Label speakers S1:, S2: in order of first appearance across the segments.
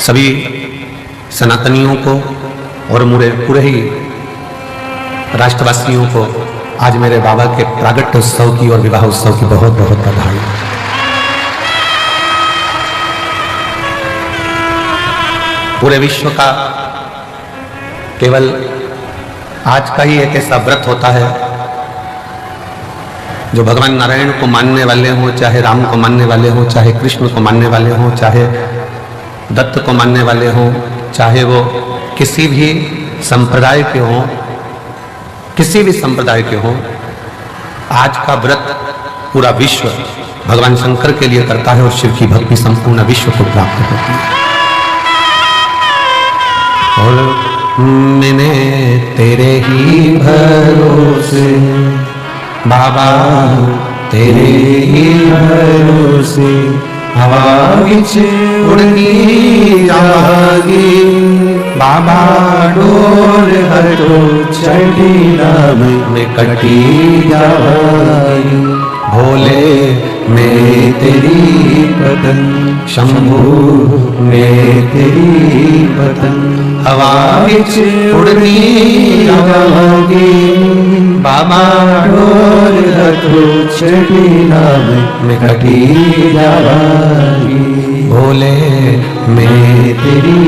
S1: सभी सनातनियों को और पूरे ही राष्ट्रवासियों को आज मेरे बाबा के प्रागट्य उत्सव की और विवाह उत्सव की बहुत बहुत बधाई। पूरे विश्व का केवल आज का ही एक ऐसा व्रत होता है जो भगवान नारायण को मानने वाले हों, चाहे राम को मानने वाले हों, चाहे कृष्ण को मानने वाले हों, चाहे दत्त को मानने वाले हों, चाहे वो किसी भी संप्रदाय के हों, किसी भी संप्रदाय के हों, आज का व्रत पूरा विश्व भगवान शंकर के लिए करता है और शिव की भक्ति संपूर्ण विश्व को प्राप्त होती है। और मैंने तेरे ही भरोसे बाबा, तेरे ही भरोसे हवा विच उड़नी जागी बाबा, डोर हटो चढ़ी नाम में कटी जागी। भोले मैं तेरी पतंग, शंभू मैं तेरी पतंग, हवा विच उड़नी जागी बाबा, डोर हटो चढ़ी नाम में कटी जागी। भोले मैं तेरी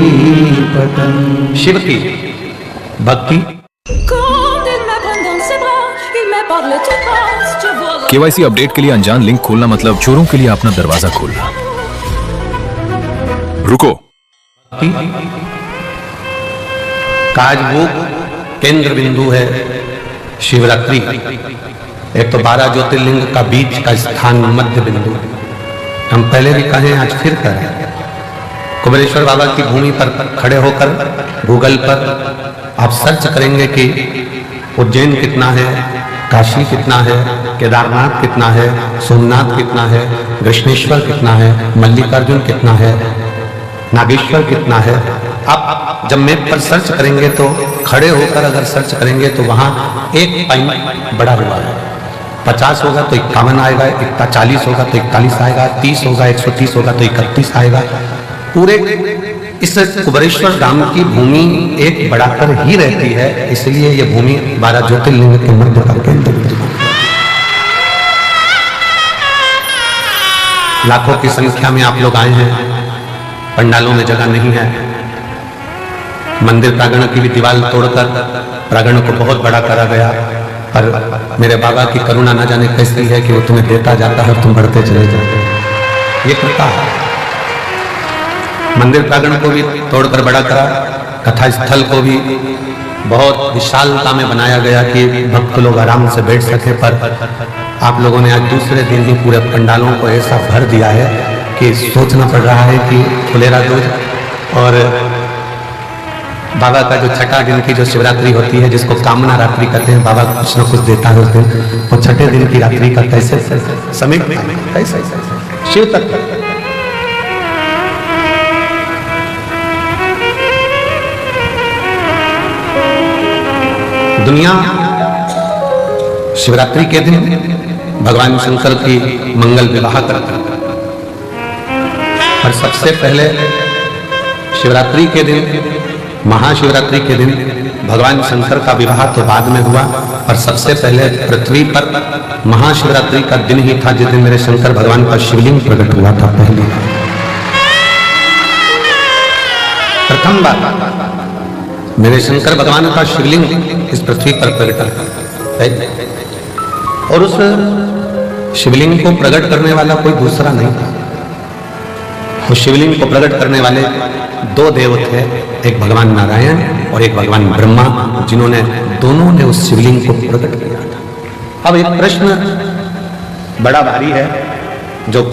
S1: पतंग। शिव की भक्ति।
S2: केवाईसी अपडेट के लिए अनजान लिंक खोलना मतलब चोरों के लिए अपना दरवाजा खोलना। रुको।
S1: काज वो केंद्र बिंदु है शिवरात्रि। एक तो 12 ज्योतिर्लिंग का बीच का स्थान मध्य बिंदु। हम पहले भी कहें, आज फिर करें। कुबेरेश्वर बाबा की भूमि पर खड़े होकर गूगल पर आप सर्च करेंगे कि उज्जैन कितना है, काशी कितना है, केदारनाथ कितना है, सोमनाथ कितना है, कृष्णेश्वर कितना है, मल्लिकार्जुन कितना है, नागेश्वर कितना है। आप जब मैप पर सर्च करेंगे तो खड़े होकर अगर सर्च करेंगे तो वहां एक पॉइंट बड़ा हुआ है। 50 होगा तो 51 आएगा, 40 होगा तो 41 आएगा, 30 होगा 130 होगा तो 31 आएगा। पूरे इस कुबेरेश्वर धाम की भूमि एक बढ़ाकर ही रहती है, इसलिए यह भूमि 12 ज्योतिर्लिंग के मध्य का केंद्र बिंदु। लाखों की संख्या में आप लोग आए हैं, पंडालों में जगह नहीं है। मंदिर प्रांगण की भी दीवार तोड़कर प्रांगण को बहुत बड़ा करा गया, पर मेरे बाबा की करुणा न जाने कैसी है कि वो तुम्हें देता जाता है और तुम बढ़ते चले जाते हो। ये कृपा है। मंदिर प्रांगण को भी तोड़कर बड़ा करा, कथा स्थल को भी बहुत विशालता में बनाया गया कि भक्त लोग आराम से बैठ सके। पर आप लोगों ने आज दूसरे दिन ही पूरे पंडालों को ऐसा भर दिया है कि सोचना पड़ रहा है कि फुलेरा दूज और बाबा का जो छठा दिन की जो शिवरात्रि होती है, जिसको कामना रात्रि कहते हैं, बाबा कुछ न कुछ देता है उस दिन, वो छठे दिन की रात्रि का कैसे समय कैसे शिव तक। दुनिया शिवरात्रि के दिन भगवान शंकर की मंगल विवाह करता है, और सबसे पहले शिवरात्रि के दिन, महाशिवरात्रि के दिन भगवान शंकर का विवाह तो बाद में हुआ, और सबसे पहले पृथ्वी पर महाशिवरात्रि का दिन ही था जिस दिन मेरे शंकर भगवान का शिवलिंग प्रकट हुआ था। पहली प्रथम बार मेरे शंकर भगवान का शिवलिंग इस पृथ्वी पर प्रकट है, और उस शिवलिंग को प्रकट करने वाला कोई दूसरा नहीं था। उस शिवलिंग को प्रकट करने वाले 2 देव थे, एक भगवान नारायण और एक भगवान ब्रह्मा, जिन्होंने दोनों ने उस शिवलिंग को प्रकट किया था। अब एक प्रश्न बड़ा भारी है जो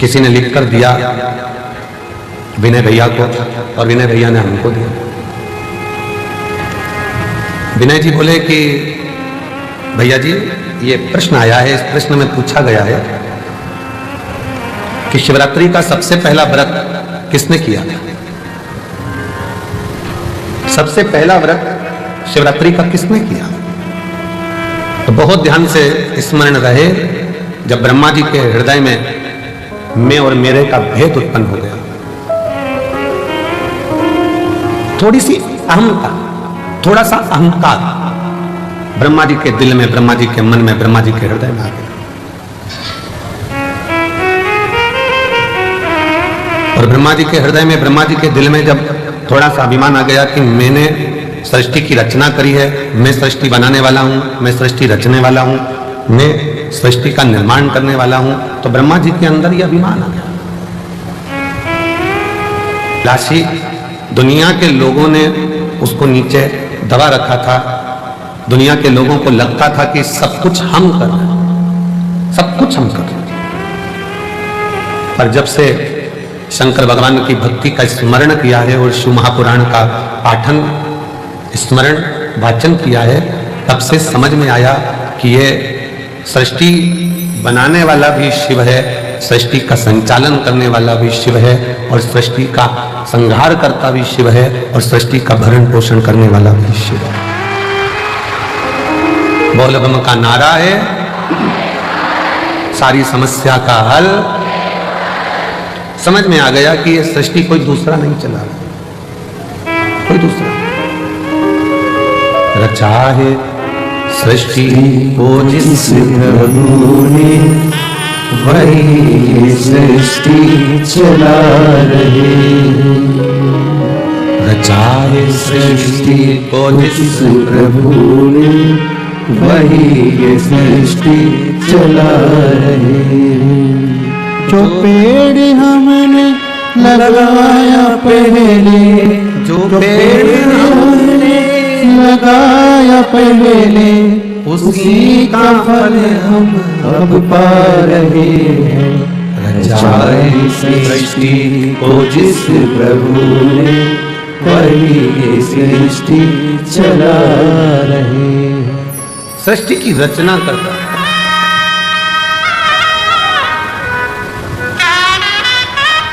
S1: किसी ने लिखकर दिया विनय भैया को, और विनय भैया ने हमको दिया। विनय जी बोले कि भैया जी, ये प्रश्न आया है, इस प्रश्न में पूछा गया है कि शिवरात्रि का सबसे पहला व्रत किसने किया था? सबसे पहला व्रत शिवरात्रि का किसने किया? तो बहुत ध्यान से स्मरण रहे, जब ब्रह्मा जी के हृदय में मैं और मेरे का भेद उत्पन्न हो गया, थोड़ी सी अहमता, थोड़ा सा अहंकार ब्रह्मा जी के दिल में, ब्रह्मा जी के मन में, ब्रह्मा जी के हृदय में आ गया। और ब्रह्मा जी के हृदय में, ब्रह्मा जी के दिल में जब थोड़ा सा अभिमान आ गया कि मैंने सृष्टि की रचना करी है, मैं सृष्टि बनाने वाला हूं, मैं सृष्टि रचने वाला हूं, मैं सृष्टि का निर्माण करने वाला हूं, तो ब्रह्मा जी के अंदर यह अभिमान आ गया। लाशी दुनिया के लोगों ने उसको नीचे दबा रखा था। दुनिया के लोगों को लगता था कि सब कुछ हम कर रहे हैं, सब कुछ हम कर रहे हैं। पर जब से शंकर भगवान की भक्ति का स्मरण किया है और शिव महापुराण का पाठन, स्मरण, वाचन किया है, तब से समझ में आया कि ये सृष्टि बनाने वाला भी शिव है, सृष्टि का संचालन करने वाला भी शिव है, और सृष्टि का संहार करता भी शिव है, और सृष्टि का भरण पोषण करने वाला भी शिव है। बोल बम का नारा है, सारी समस्या का हल। समझ में आ गया कि ये सृष्टि कोई दूसरा नहीं चला रहा, कोई दूसरा। रचा है सृष्टि को जिस प्रभु ने, वही सृष्टि चला रहे। रचा है सृष्टि को जिस प्रभु ने, वही सृष्टि चला रहे।
S3: जो पेड़ हमने लगाया पहले,
S1: जो पेड़ हमने
S3: लगाया पहले, उसी का फल हम अब पा रहे हैं। रचाए सृष्टि को जिस प्रभु ने, वही सृष्टि चला रहे।
S1: सृष्टि की रचना करता है,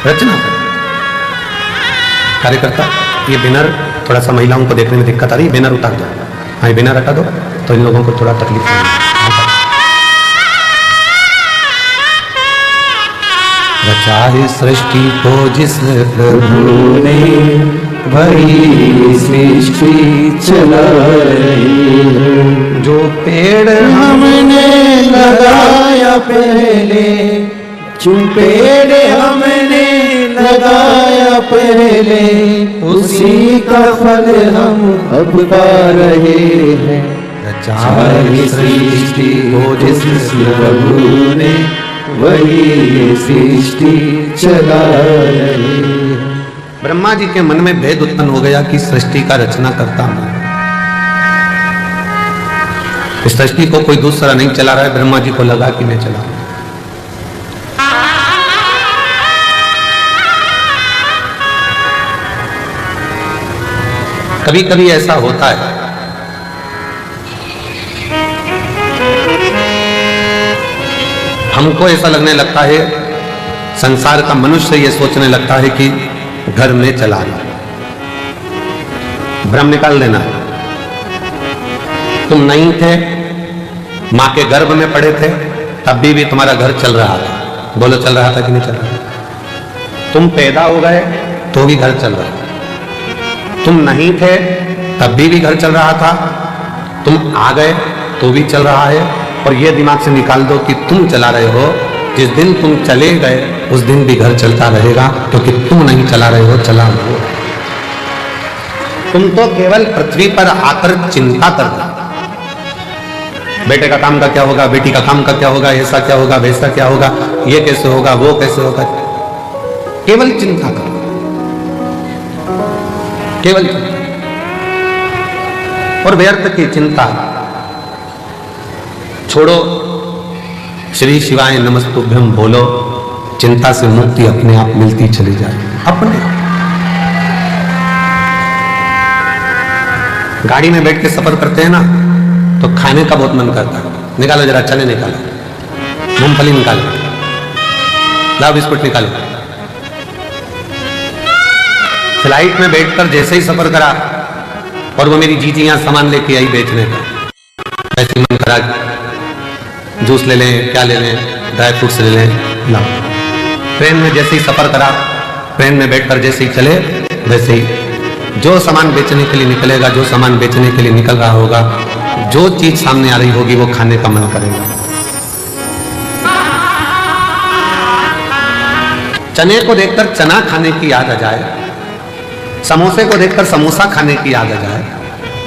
S1: रचना कार्यकर्ता। ये बैनर थोड़ा सा महिलाओं को देखने में दिक्कत आ रही है, बैनर उतार दो। हाँ, बैनर हटा दो तो इन लोगों को थोड़ा तकलीफ नहीं। रचा है सृष्टि को जिस प्रभु
S3: ने, वही सृष्टि चला रही।
S1: जो पेड़
S3: हमने लगाया पहले, जो पेड़ हमने लगाया पहले, उसी का फल हम अब पा रहे हैं।
S1: रचाए
S3: सृष्टि को जिस प्रभु ने, वही सृष्टि चला रही।
S1: ब्रह्मा जी के मन में भेद उत्पन्न हो गया कि सृष्टि का रचना करता हूं, इस सृष्टि को कोई दूसरा नहीं चला रहा है। ब्रह्मा जी को लगा कि मैं चला। कभी कभी ऐसा होता है, हमको ऐसा लगने लगता है, संसार का मनुष्य ये सोचने लगता है कि घर में चला रहा, भ्रम निकाल देना। तुम नहीं थे, मां के गर्भ में पड़े थे, तब भी तुम्हारा घर चल रहा था। बोलो, चल रहा था कि नहीं चल रहा था? तुम पैदा हो गए तो भी घर चल रहा था। तुम नहीं थे तब भी घर चल रहा था। तुम आ गए तो भी चल रहा है। और ये दिमाग से निकाल दो कि तुम चला रहे हो, जिस दिन तुम चले गए उस दिन भी घर चलता रहेगा, क्योंकि तुम नहीं चला रहे हो, चला हो। तुम तो केवल पृथ्वी पर आकर चिंता कर रहे, बेटे का काम का क्या होगा, बेटी का काम का क्या होगा, ऐसा क्या होगा, वैसा क्या होगा, ये कैसे होगा, वो कैसे होगा, केवल चिंता करो, केवल चिंता। और व्यर्थ की चिंता छोड़ो, श्री शिवाय नमस्तुभ्यम बोलो, चिंता से मुक्ति अपने आप मिलती चली जाए। अपने गाड़ी में बैठ के सफर करते हैं ना, तो खाने का बहुत मन करता है। निकालो जरा, चने निकालो, मूंगफली निकालो, लाओ बिस्कुट निकालो। फ्लाइट में बैठकर जैसे ही सफर करा और वो मेरी जीजी यहां सामान लेके आई बेचने का, ऐसे मन करा जूस ले लें, क्या ले लें, ड्राई फ्रूट्स ले लें, लाओ। ट्रेन में जैसे ही सफर करा, ट्रेन में बैठकर जैसे ही चले वैसे ही जो सामान बेचने के लिए निकलेगा, जो सामान बेचने के लिए निकल रहा होगा, जो चीज सामने आ रही होगी वो खाने का मन करेगा। चने को देखकर चना खाने की याद आ जाए, समोसे को देखकर समोसा खाने की याद आ जाए,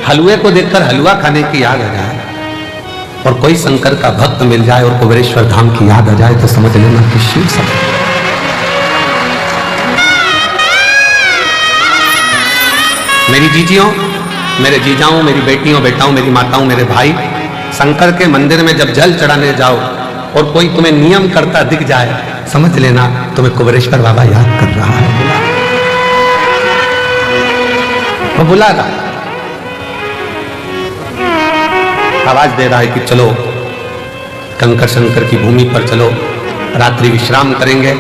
S1: हलवे को देखकर हलवा खाने की याद आ जाए, और कोई शंकर का भक्त मिल जाए और कुबेरेश्वर धाम की याद आ जाए तो समझ लेना कि शिव सब। मेरी जीजियों, मेरे जीजाओं, मेरी बेटियों, बेटाओं, मेरी माताओं, मेरे भाई, शंकर के मंदिर में जब जल चढ़ाने जाओ और कोई तुम्हें नियम करता दिख जाए, समझ लेना तुम्हें कुबेरेश्वर बाबा याद कर रहा है, वो बुला रहा, आवाज दे रहा है कि चलो कंकर शंकर की भूमि पर चलो, रात्रि विश्राम करेंगे।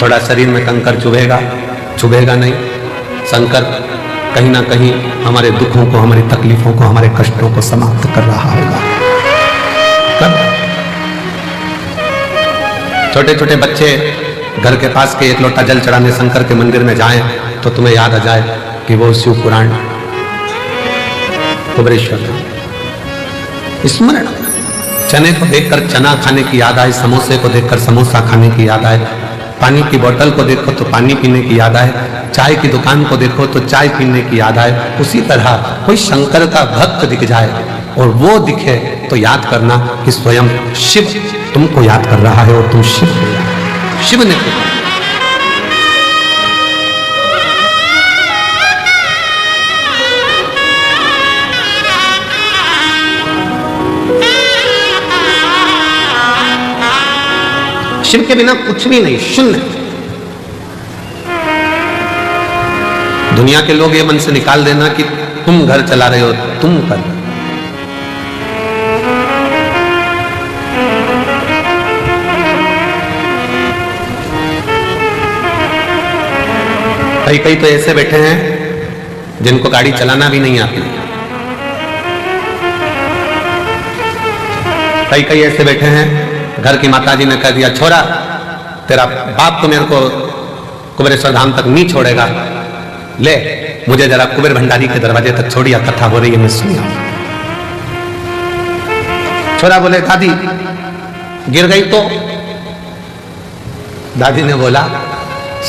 S1: थोड़ा शरीर में कंकर चुभेगा, चुभेगा नहीं, शंकर कहीं ना कहीं हमारे दुखों को, हमारी तकलीफों को, हमारे कष्टों को समाप्त कर रहा होगा। कब? छोटे छोटे बच्चे घर के पास के एक लोटा जल चढ़ाने शंकर के मंदिर में जाएं तो तुम्हें याद आ जाए कि वो शिव पुराण कुबेरेश्वर स्मरण। चने को देखकर चना खाने की याद आए, समोसे को देखकर समोसा खाने की याद आए, पानी की बोतल को देखो तो पानी पीने की याद आए, चाय की दुकान को देखो तो चाय पीने की याद आए। उसी तरह कोई शंकर का भक्त दिख जाए और वो दिखे तो याद करना कि स्वयं शिव तुमको याद कर रहा है और तुम शिव ने शिव के बिना कुछ भी नहीं, शून्य। दुनिया के लोग ये मन से निकाल देना कि तुम घर चला रहे हो, तुम कर। कई तो ऐसे बैठे हैं जिनको गाड़ी चलाना भी नहीं आती। कई ऐसे बैठे हैं, घर की माताजी ने कह दिया छोरा तेरा बाप तो मेरे को कुबेरेश्वर धाम तक नहीं छोड़ेगा, ले मुझे जरा कुबेर भंडारी के दरवाजे तक छोड़िया, कथा हो रही है मैं सुनिया। छोरा बोले दादी गिर गई तो? दादी ने बोला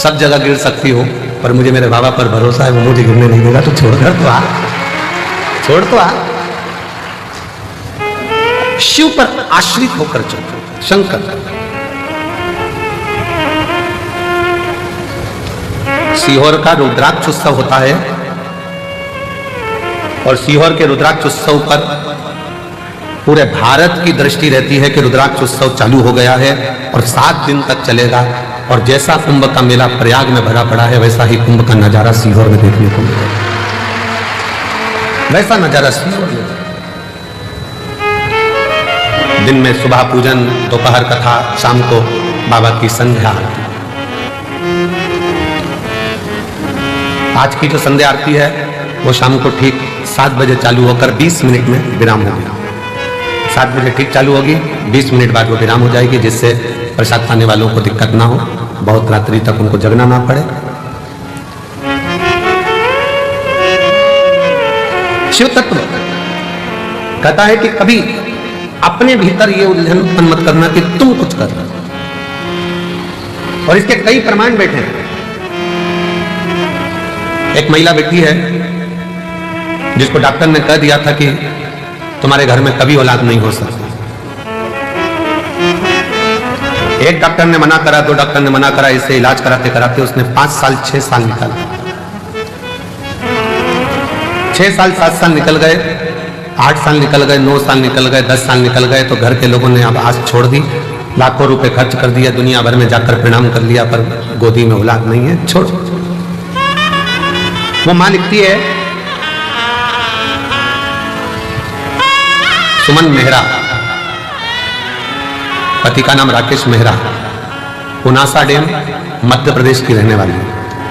S1: सब जगह गिर सकती हो पर मुझे मेरे बाबा पर भरोसा है, वो मुझे गिरने नहीं देगा, तो छोड़कर तो आ, छोड़ तो आ। शिव पर आश्रित होकर चलो। शंकर सीहोर का रुद्राक्ष उत्सव होता है और सीहोर के रुद्राक्ष उत्सव पर पूरे भारत की दृष्टि रहती है कि रुद्राक्ष उत्सव चालू हो गया है और 7 दिन तक चलेगा। और जैसा कुंभ का मेला प्रयाग में भरा पड़ा है वैसा ही कुंभ का नजारा सीहोर में देखने को मिलेगा, वैसा नजारा सीहोर में। दिन में सुबह पूजन, दोपहर कथा, शाम को बाबा की संध्या आरती। आज की जो संध्या आरती है वो शाम को ठीक 7 बजे चालू होकर 20 मिनट में विराम हो गया। 7 बजे ठीक चालू होगी, 20 मिनट बाद वो विराम हो जाएगी, जिससे प्रसाद खाने वालों को दिक्कत ना हो, बहुत रात्रि तक उनको जगना ना पड़े। शिव तत्व कहता है कि कभी अपने भीतर ये उलझन उत्पन्न मत करना कि तुम कुछ कर रहे हो, और इसके कई प्रमाण बैठे हैं। एक महिला बैठी है जिसको डॉक्टर ने कह दिया था कि तुम्हारे घर में कभी औलाद नहीं हो सकती। एक डॉक्टर ने मना करा, 2 डॉक्टर ने मना करा, इससे इलाज कराते कराते उसने 5 साल 6 साल निकाला, 6 साल 7 साल निकल गए, 8 साल निकल गए, 9 साल निकल गए, 10 साल निकल गए, तो घर के लोगों ने अब आस छोड़ दी, लाखों रुपए खर्च कर दिया, दुनिया भर में जाकर प्रणाम कर लिया, पर गोदी में औलाद नहीं है, छोड़। वो मां लिखती है, सुमन मेहरा, पति का नाम राकेश मेहरा, पुनासा डैम मध्य प्रदेश की रहने वाली,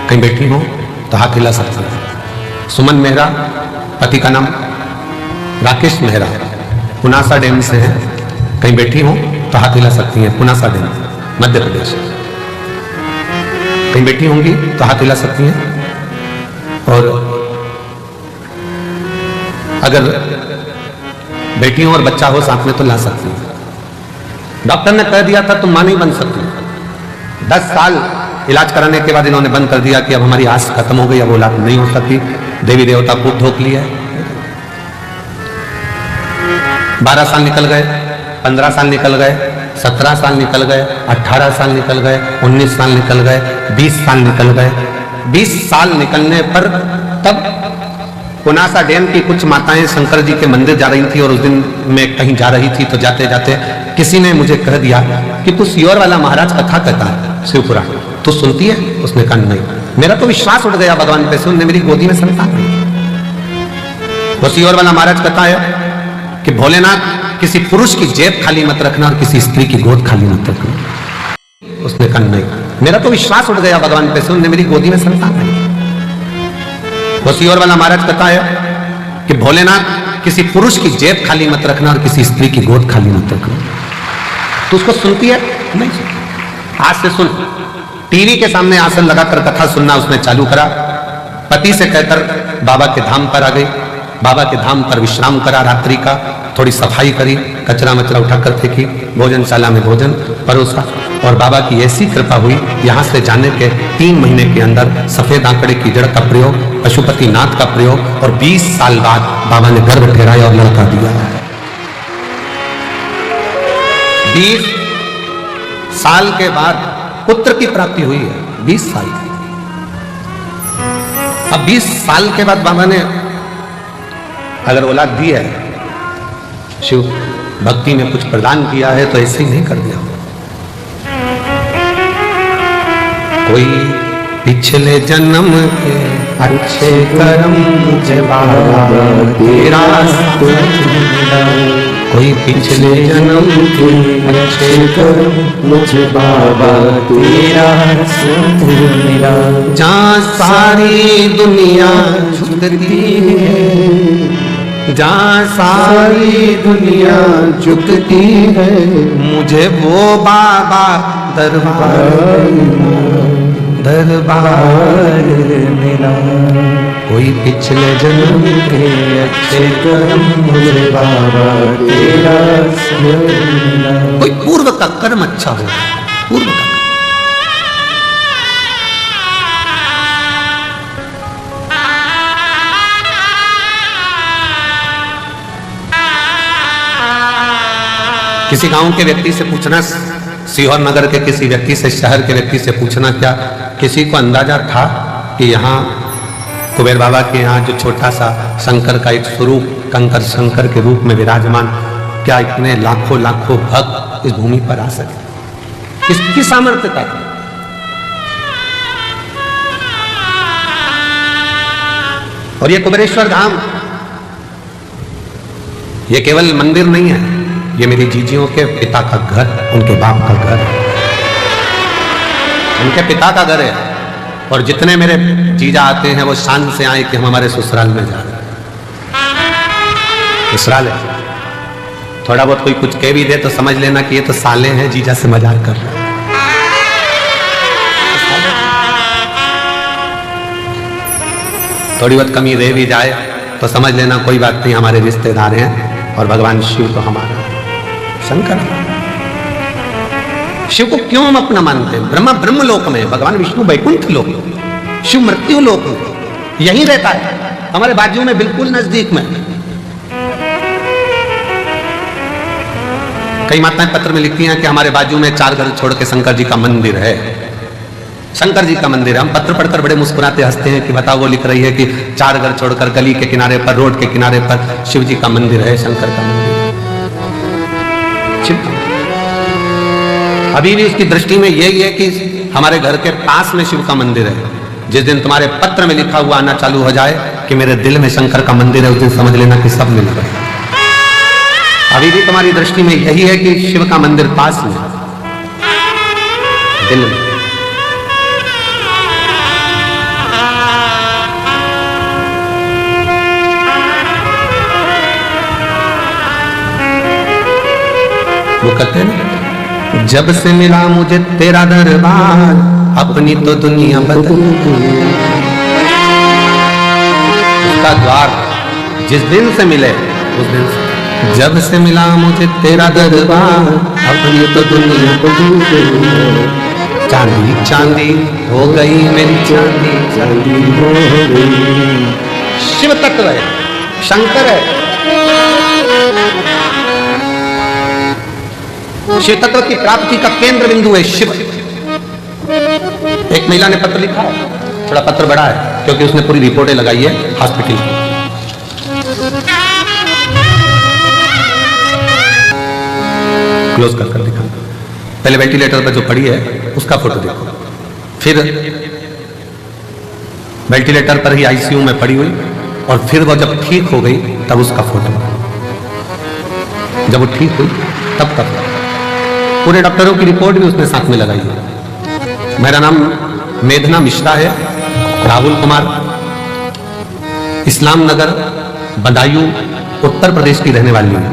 S1: कहीं बैठी हो तो हाथ हिला सकते हैं। सुमन मेहरा, पति का नाम राकेश मेहरा, पुनासा डैम से है, कहीं बैठी हो तो हाथ हिला सकती हैं। पुनासा डैम मध्य प्रदेश, कहीं बैठी होंगी तो हाथ हिला सकती हैं। और अगर बेटियों और बच्चा हो साथ में तो ला सकती है। डॉक्टर ने कह दिया था तुम मां नहीं बन सकती। 10 साल इलाज कराने के बाद इन्होंने बंद कर दिया कि अब हमारी आस खत्म हो गई, अब औलाद नहीं हो सकती। देवी देवता खूब धोख लिया है। 12 साल निकल गए, 15 साल निकल गए, 17 साल निकल गए, 18 साल निकल गए, 19 साल निकल गए, 20 साल निकल गए। 20 साल निकलने पर तब पुनासा डैम की कुछ माताएं शंकर जी के मंदिर जा रही थी और उस दिन मैं कहीं जा रही थी तो जाते जाते किसी ने मुझे कह दिया कि तू सियोर वाला महाराज कथा कहता है शिवपुराण, तू सुनती है? उसने कहा नहीं। मेरा तो विश्वास उठ गया भगवान पे से, उनने मेरी गोदी में संतान दी। वो सियोर वाला महाराज कहता है कि भोलेनाथ किसी पुरुष की जेब खाली मत रखना और किसी स्त्री की गोद खाली मत रखना। उसने कहा नहीं। मेरा तो विश्वास उठ गया भगवान पे से, उनने मेरी गोदी में संतान दी। वो सियोर वाला महाराज कहता है कि भोलेनाथ किसी पुरुष की जेब खाली मत रखना और किसी स्त्री की गोद खाली मत रखना। तो उसको सुनती है? नहीं सुनती। आज से सुन। टीवी के सामने आसन लगाकर कथा सुनना उसने चालू करा। पति से कहकर बाबा के धाम पर आ गई। बाबा के धाम पर विश्राम करा रात्रि का, थोड़ी सफाई करी, कचरा मचरा उठाकर फेंकी, भोजनशाला में भोजन परोसा और बाबा की ऐसी कृपा हुई यहां से जाने के 3 महीने के अंदर सफेद आंकड़े की जड़ का प्रयोग, पशुपति नाथ का प्रयोग और 20 साल बाद बाबा ने गर्भ ठहराया और लड़का दिया। 20 साल के बाद पुत्र की प्राप्ति हुई है। 20 साल। अब 20 साल के बाद बाबा ने अगर औलाद दी है, शिव भक्ति में कुछ प्रदान किया है तो ऐसे ही नहीं कर दिया। कोई पिछले जन्म के अच्छे कर्म मुझे बाबा तेरा मिला। कोई पिछले जन्म के अच्छे कर्म मुझे बाबा तेरा मिला। जहाँ सारी दुनिया झुकती है, जहाँ सारी दुनिया झुकती है, मुझे वो बाबा दरबार मिला। कोई पिछले जन्म के अच्छे कर्म मुझे बाबा तेरा मिला। कोई पूर्व का कर्म अच्छा हो, पूर्व का। किसी गांव के व्यक्ति से पूछना, सीहोर नगर के किसी व्यक्ति से, शहर के व्यक्ति से पूछना, क्या किसी को अंदाजा था कि यहाँ कुबेर बाबा के यहाँ जो छोटा सा शंकर का एक स्वरूप, कंकर शंकर के रूप में विराजमान, क्या इतने लाखों लाखों भक्त इस भूमि पर आ सके? किसकी सामर्थ्यता थी? और ये कुबेरेश्वर धाम ये केवल मंदिर नहीं है, ये मेरी जीजियों के पिता का घर, उनके बाप का घर, उनके पिता का घर है। और जितने मेरे जीजा आते हैं वो शान से आए कि हम हमारे ससुराल में जा रहे हैं। ससुराल है, थोड़ा बहुत कोई कुछ कह भी दे तो समझ लेना कि ये तो साले हैं, जीजा से मजाक कर रहे हैं। थोड़ी बहुत कमी रह भी जाए तो समझ लेना कोई बात नहीं, हमारे रिश्तेदार हैं। और भगवान शिव तो हमारा शंकर। शिव को क्यों हम अपना मानते हैं? ब्रह्मा ब्रह्म लोक में, भगवान विष्णु वैकुंठ लोक में, शिव मृत्यु लोक में यहीं रहता है, हमारे बाजू में, बिल्कुल नजदीक में। कई माताएं पत्र में लिखती हैं कि हमारे बाजू में 4 घर छोड़ के शंकर जी का मंदिर है। शंकर जी का मंदिर है। हम पत्र पढ़कर बड़े मुस्कुराते हंसते हैं कि बताओ, वो लिख रही है कि 4 घर छोड़कर गली के किनारे पर, रोड के किनारे पर शिव जी का मंदिर है, शंकर का मंदिर है। अभी भी उसकी दृष्टि में यही है कि हमारे घर के पास में शिव का मंदिर है। जिस दिन तुम्हारे पत्र में लिखा हुआ आना चालू हो जाए कि मेरे दिल में शंकर का मंदिर है, उस दिन समझ लेना कि सब मिल गए। अभी भी तुम्हारी दृष्टि में यही है कि शिव का मंदिर पास में, दिल में। वो कहते हैं, जब से मिला मुझे तेरा दरबार, अपनी तो दुनिया बदल गई। का द्वार जिस दिन से मिले उस दिन से, जब से मिला मुझे तेरा दरबार अपनी तो दुनिया को चांदी चांदी हो गई मेरी चांदी
S3: चांदी हो गई।
S1: शिव तत्व है, शंकर है। शिव तत्व की प्राप्ति का केंद्र बिंदु है शिव। एक महिला ने पत्र लिखा है, थोड़ा पत्र बड़ा है क्योंकि उसने पूरी रिपोर्टें लगाई है हॉस्पिटल की। क्लोज कर दिखा। पहले वेंटिलेटर पर जो पड़ी है उसका फोटो देखो, फिर वेंटिलेटर पर ही आईसीयू में पड़ी हुई, और फिर वो जब ठीक हो गई तब उसका फोटो, जब वो ठीक हुई तब तक पूरे डॉक्टरों की रिपोर्ट भी उसने साथ में लगाई है। मेरा नाम मेघना मिश्रा है, राहुल कुमार, इस्लाम नगर बदायूं उत्तर प्रदेश की रहने वाली हूं।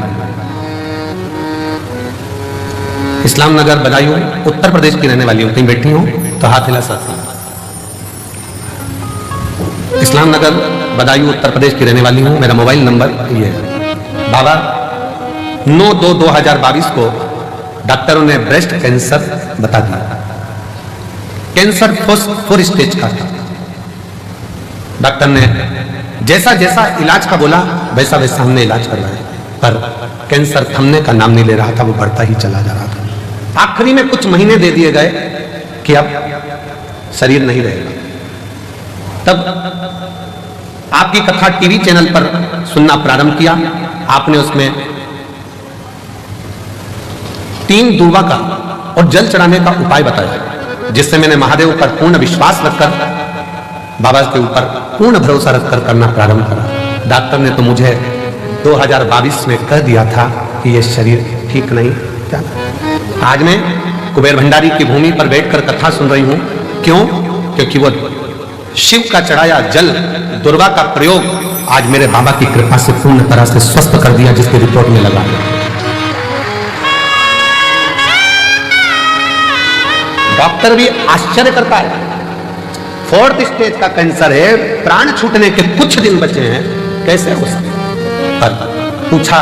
S1: इस्लाम नगर बदायूं उत्तर प्रदेश की रहने वाली हूं। कहीं बैठी हूं तो हाथ हिला सकती हूं। इस्लाम नगर बदायूं उत्तर प्रदेश की रहने वाली हूं। मेरा मोबाइल नंबर ये है। बाबा 9/2/2022 को डॉक्टरों ने ब्रेस्ट कैंसर बता दिया। कैंसर 4 स्टेज का था। डॉक्टर ने जैसा जैसा इलाज का बोला वैसा वैसा हमने इलाज करवाया, पर कैंसर थमने का नाम नहीं ले रहा था, वो बढ़ता ही चला जा रहा था। आखिरी में कुछ महीने दे दिए गए कि अब शरीर नहीं रहेगा। तब आपकी कथा टीवी चैनल पर सुनना प्रारंभ किया। आपने उसमें 3 दूर्वा का और जल चढ़ाने का उपाय बताया, जिससे मैंने महादेव पर पूर्ण विश्वास रखकर, बाबा के ऊपर पूर्ण भरोसा रखकर करना प्रारंभ करा। डॉक्टर ने तो मुझे 2022 में कह दिया था कि यह शरीर ठीक नहीं। क्या आज मैं कुबेर भंडारी की भूमि पर बैठकर कथा सुन रही हूं। क्यों? क्योंकि वो शिव का चढ़ाया जल दुर्वा का प्रयोग आज मेरे बाबा की कृपा से पूर्ण तरह से स्वस्थ कर दिया, जिसकी रिपोर्ट में लगा। डॉक्टर भी आश्चर्य करता है। 4th स्टेज का कैंसर है, प्राण छूटने के कुछ दिन बचे हैं, कैसे हो सकता? पर पूछा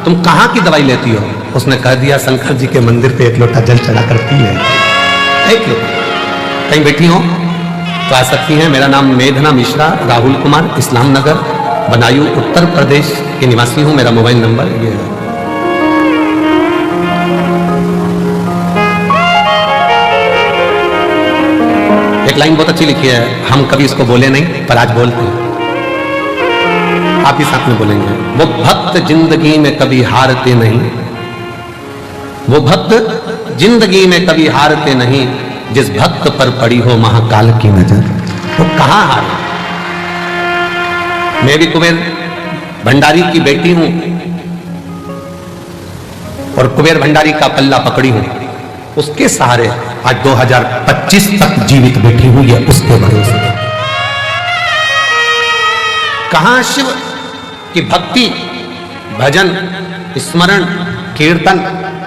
S1: तुम कहां की दवाई लेती हो? उसने कह दिया शंकर जी के मंदिर पे 1 लोटा जल चढ़ा करती है। कहीं बैठी हो तो आ सकती हैं। मेरा नाम मेघना मिश्रा, राहुल कुमार, इस्लाम नगर बदायूं उत्तर प्रदेश के निवासी हूं। मेरा मोबाइल नंबर ये है। एक लाइन बहुत अच्छी लिखी है, हम कभी इसको बोले नहीं पर आज बोलते हैं, आप ही साथ में बोलेंगे। वो भक्त जिंदगी में कभी हारते नहीं, वो भक्त जिंदगी में कभी हारते नहीं, जिस भक्त पर पड़ी हो महाकाल की नजर वो कहां हारे। मैं भी कुबेर भंडारी की बेटी हूं और कुबेर भंडारी का पल्ला पकड़ी हूं। उसके सहारे आज 2025 तक जीवित बैठी हूं, ये उसके भरोसे। कहां शिव की भक्ति, भजन, स्मरण, कीर्तन,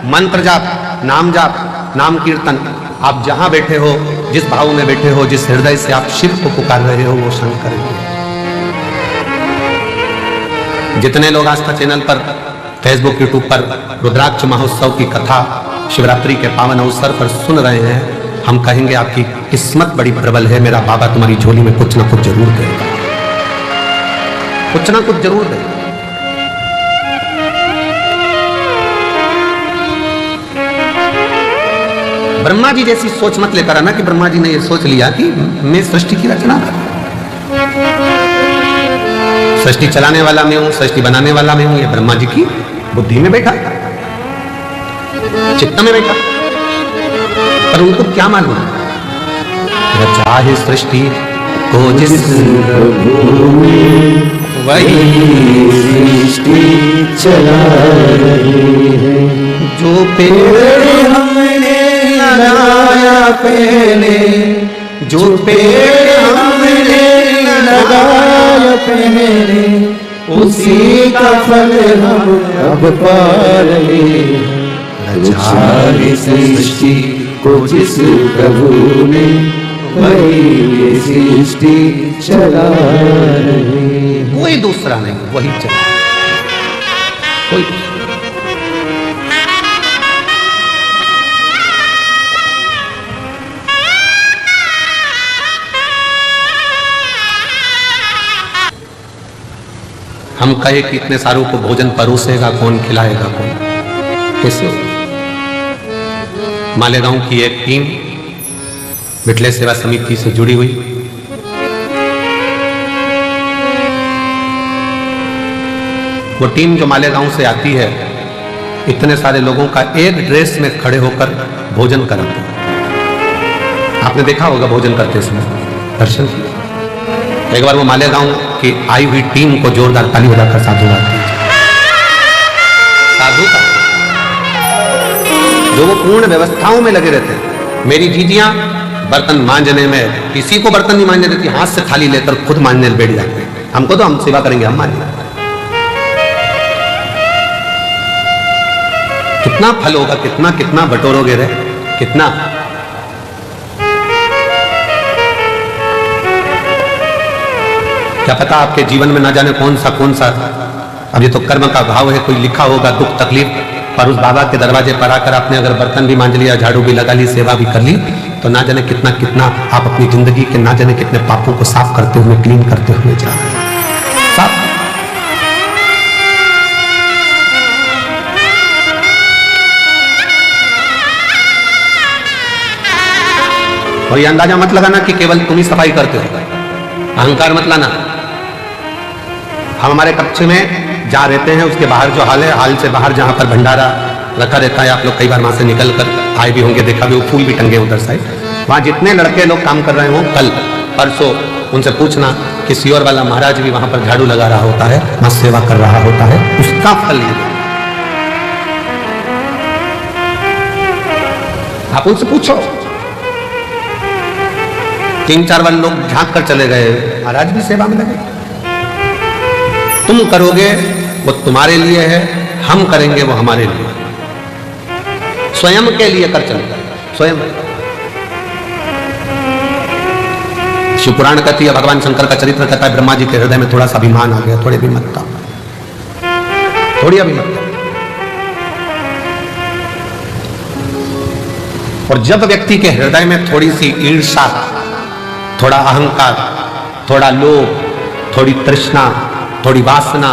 S1: मंत्र जाप, नाम जाप, नाम कीर्तन। आप जहां बैठे हो, जिस भाव में बैठे हो, जिस हृदय से आप शिव को पुकार रहे हो, वो शंकर है। जितने लोग आस्था चैनल पर, फेसबुक, यूट्यूब पर रुद्राक्ष महोत्सव की कथा शिवरात्रि के पावन अवसर पर सुन रहे हैं, हम कहेंगे आपकी किस्मत बड़ी प्रबल है। मेरा बाबा तुम्हारी झोली में कुछ ना कुछ जरूर देगा, कुछ ना कुछ जरूर देगा। ब्रह्मा जी जैसी सोच मत लेकर आना कि ब्रह्मा जी ने ये सोच लिया कि मैं सृष्टि की रचना कर, सृष्टि चलाने वाला मैं हूं, सृष्टि बनाने वाला मैं हूं। ये ब्रह्मा जी की बुद्धि में बैठा, चित्त में बैठा, पर उनको क्या मालूम रचा है सृष्टि को जिस वही
S3: सृष्टि चला रही है।
S1: जो पेड़
S3: हमने लगाया पहले, जो पेड़ हमने लगाया पहले, उसी का फल हम अब पा रहे हैं। रचा है सृष्टि को जिस प्रभु ने, वही सृष्टि चला रहे हैं।
S1: कोई दूसरा नहीं, वही चला, कोई दूसरा। हम कहे कि इतने सारों को भोजन परोसेगा कौन, खिलाएगा कौन, कैसे हो? मालेगांव की एक टीम बिटले सेवा समिति से जुड़ी हुई, वो टीम जो मालेगांव से आती है, इतने सारे लोगों का एक ड्रेस में खड़े होकर भोजन कराते हैं। आपने देखा होगा भोजन करते समय, दर्शन किया। एक बार वो मालेगांव की आई हुई टीम को जोरदार ताली बजाकर साधुवाद दीजिए। साधुता जो वो पूर्ण व्यवस्थाओं में लगे रहते हैं। मेरी जीजियां बर्तन मांजने में किसी को बर्तन नहीं मांजने देती, हाथ से थाली लेकर खुद मांजने बैठ जाते हैं। हमको तो हम सेवा करेंगे, हम मांजेंगे। कितना फल होगा, कितना कितना बटोरोगे रे, कितना। क्या पता आपके जीवन में ना जाने कौन सा, अब ये तो कर्म का भाव है, कोई लिखा होगा दुख तकलीफ, पर उस बाबा के दरवाजे पर आकर आपने अगर बर्तन भी मांज लिया, झाड़ू भी लगा ली, सेवा भी कर ली, तो ना जाने कितना कितना आप अपनी जिंदगी के ना जाने कितने पापों को साफ करते हुए, क्लीन करते हुए जा रहे हैं। साफ। और ये अंदाजा मत लगाना कि केवल तुम ही सफाई करते हो, अहंकार मत लाना। हम हमारे कक्ष में जहाँ रहते हैं उसके बाहर जो हाल है, हाल से बाहर जहाँ पर भंडारा रखा रहता है, आप लोग कई बार वहां से निकल कर आए भी होंगे, देखा भी, वो फूल भी टंगे उधर साइड। वहां जितने लड़के लोग काम कर रहे हो, कल परसों उनसे पूछना कि सियोर वाला महाराज भी वहां पर झाड़ू लगा रहा होता है, वहां सेवा कर रहा होता है, उसका फल ये। आप उनसे पूछो। 3-4 बार लोग झांक कर चले गए, महाराज भी सेवा में लगे। तुम करोगे वो तुम्हारे लिए है, हम करेंगे वो हमारे लिए। स्वयं के लिए कर चलता है, स्वयं। शिवपुराण कहती है, भगवान शंकर का चरित्र कहता है, ब्रह्मा जी के हृदय में थोड़ा सा अभिमान आ गया, थोड़ी अभिमतता, थोड़ी अभिमतता। और जब व्यक्ति के हृदय में थोड़ी सी ईर्ष्या, थोड़ा अहंकार, थोड़ा लोभ, थोड़ी तृष्णा, थोड़ी वासना,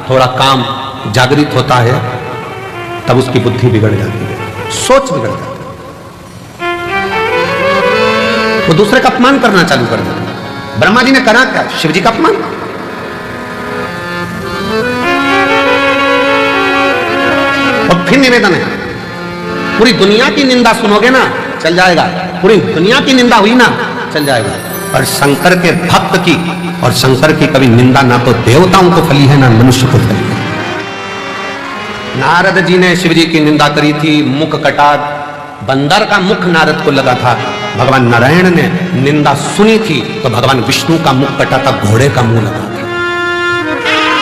S1: थोड़ा काम जागृत होता है, तब उसकी बुद्धि बिगड़ जाती है, सोच बिगड़ जाती है, वो दूसरे का अपमान करना चालू कर देता है। ब्रह्मा जी ने करा क्या? शिव जी का अपमान। और फिर निवेदन है, पूरी दुनिया की निंदा सुनोगे ना, चल जाएगा। पूरी दुनिया की निंदा हुई ना, चल जाएगा। पर शंकर के भक्त की और शंकर की कभी निंदा ना तो देवताओं को फली है, ना मनुष्य को फली है। नारद जी ने शिव जी की निंदा करी थी, मुख कटा, बंदर का मुख नारद को लगा था। भगवान नारायण ने निंदा सुनी थी तो भगवान विष्णु का मुख कटा था, घोड़े का मुंह लगा था।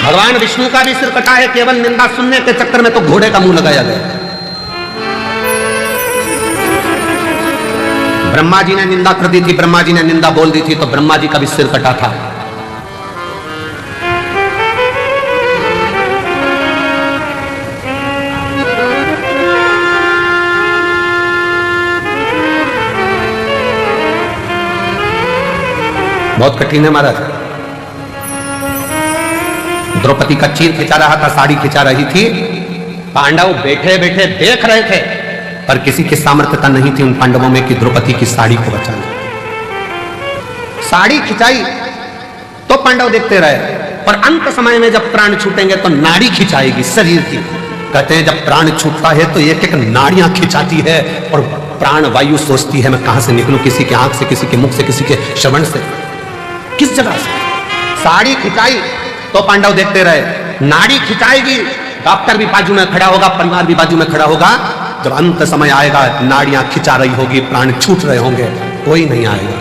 S1: भगवान विष्णु का भी सिर कटा है, केवल निंदा सुनने के चक्कर में तो घोड़े का मुंह लगाया गया। ब्रह्मा जी ने निंदा कर दी थी, ब्रह्मा जी ने निंदा बोल दी थी तो ब्रह्मा जी का भी सिर कटा था। बहुत कठिन है महाराज। द्रौपदी का चीर खिंचा रहा था, साड़ी खिंचा रही थी, पांडव बैठे बैठे देख रहे थे, पर किसी की सामर्थ्यता नहीं थी उन पांडवों में कि द्रौपदी की साड़ी को बचाना। साड़ी खिंचाई तो पांडव देखते रहे, पर अंत समय में जब प्राण छूटेंगे तो नाड़ी खिंचाएगी शरीर की। कहते हैं जब प्राण छूटता है तो एक एक नाड़ियां खिंचाती है और प्राण वायु सोचती है मैं कहां से निकलूं, किसी के आंख से, किसी के मुख से, किसी के श्रवण से, किस जगह से। साड़ी खिंचाई तो पांडव देखते रहे, नाड़ी खिंचाएगी, डॉक्टर भी बाजू में खड़ा होगा, परिवार भी बाजू में खड़ा होगा। जब अंत समय आएगा, नाड़ियां खिंचा रही होगी, प्राण छूट रहे होंगे, कोई नहीं आएगा।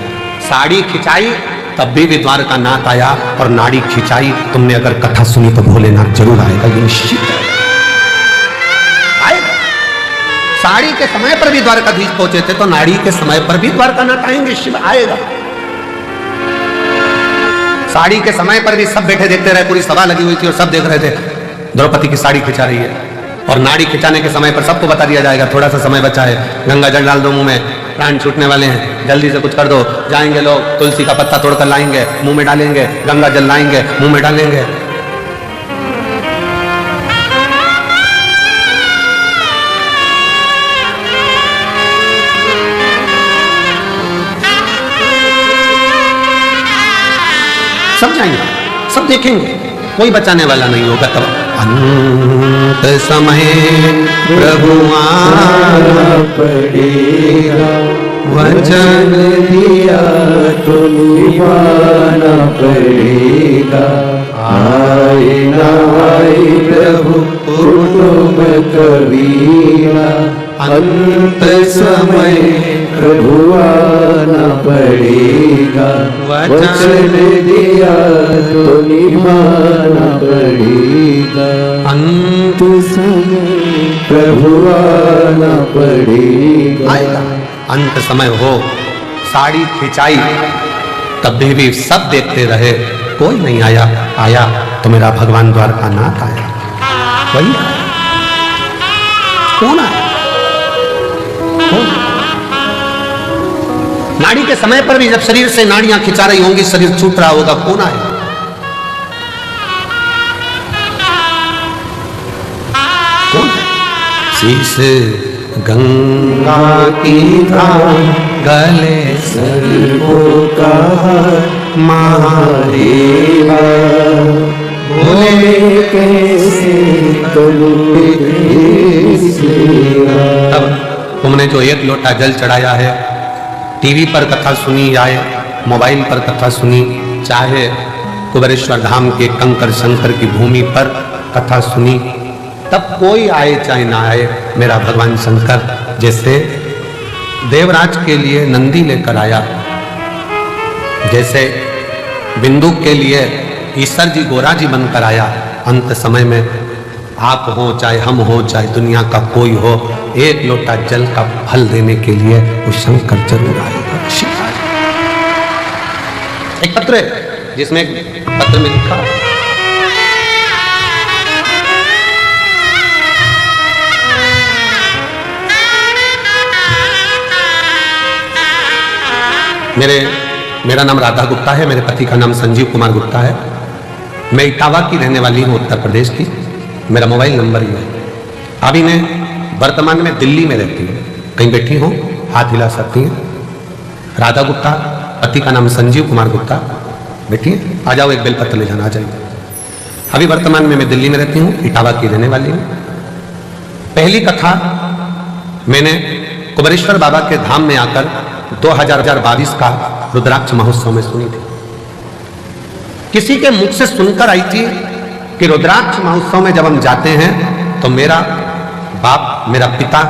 S1: साड़ी खिंचाई तब भी विद्वार का नाथ आया, और नाड़ी खिंचाई, तुमने अगर कथा सुनी तो भोलेनाथ जरूर आएगा, ये निश्चित आएगा। साड़ी के समय पर भी द्वारकाधीश पहुंचे थे, तो नाड़ी के समय पर भी द्वारकानाथ आएंगे, शिव आएगा। साड़ी के समय पर भी सब बैठे देखते रहे, पूरी सभा लगी हुई थी और सब देख रहे थे द्रौपदी की साड़ी खिंचा रही है। और नाड़ी खिंचाने के समय पर सबको बता दिया जाएगा थोड़ा सा समय बचा है, गंगा जल डाल दो मुंह में, प्राण छूटने वाले हैं, जल्दी से कुछ कर दो। जाएंगे लोग, तुलसी का पत्ता तोड़कर लाएंगे, मुंह में डालेंगे, गंगा जल लाएंगे, मुंह में डालेंगे। सब जाएंगे, सब देखेंगे, कोई बचाने वाला नहीं होगा। तब अंत समय प्रभु आना
S3: पड़ेगा, वचन दिया तो निभाना पड़ेगा। आए ना आए प्रभु कुटुंब कबीरा, अंत समय प्रभु आना पड़ेगा। वचन दिया तो निभाना पड़ेगा।
S1: अंत
S3: समय प्रभु आना पड़ेगा।
S1: आएगा, अंत समय हो, साड़ी खिंचाई, तब भी सब देखते रहे, कोई नहीं आया। आया तो मेरा भगवान द्वारकानाथ आया, वही आया। कौन आया? कौन? नाड़ी के समय पर भी जब शरीर से नाड़ियां खिंचा रही होंगी, शरीर छूट रहा होगा, कौन आया? कौन? शीश गंगा की धाम गले
S3: सर्वों का महादेवा, बोले कैसे करूं तेरी सेवा।
S1: तब तुमने जो एक लोटा जल चढ़ाया है, टीवी पर कथा सुनी जाए, मोबाइल पर कथा सुनी, चाहे कुबेरेश्वर धाम के कंकर शंकर की भूमि पर कथा सुनी, तब कोई आए चाहे ना आए, मेरा भगवान शंकर जैसे देवराज के लिए नंदी लेकर आया, जैसे बिंदु के लिए ईश्वर जी गोरा जी बनकर आया, अंत समय में आप हो चाहे हम हो चाहे दुनिया का कोई हो, एक लोटा जल का फल देने के लिए वो शंकर जरूर आएगा। एक पत्र है जिसमें पत्र में लिखा, मेरा नाम राधा गुप्ता है, मेरे पति का नाम संजीव कुमार गुप्ता है, मैं इटावा की रहने वाली हूँ, उत्तर प्रदेश की, मेरा मोबाइल नंबर ये है। अभी मैं वर्तमान में दिल्ली में रहती हूँ, कहीं बैठी हूँ हाथ हिला सकती हैं। राधा गुप्ता, पति का नाम संजीव कुमार गुप्ता, बैठिए, आ जाओ, एक बेलपत्र ले जाना, आ जाइए। अभी वर्तमान में मैं दिल्ली में रहती हूँ, इटावा की रहने वाली हूँ। पहली कथा मैंने कुबेरेश्वर बाबा के धाम में आकर 2022 का रुद्राक्ष महोत्सव में सुनी थी। किसी के मुख से सुनकर आई थी कि रुद्राक्ष महोत्सव में जब हम जाते हैं तो मेरा बाप, मेरा पिता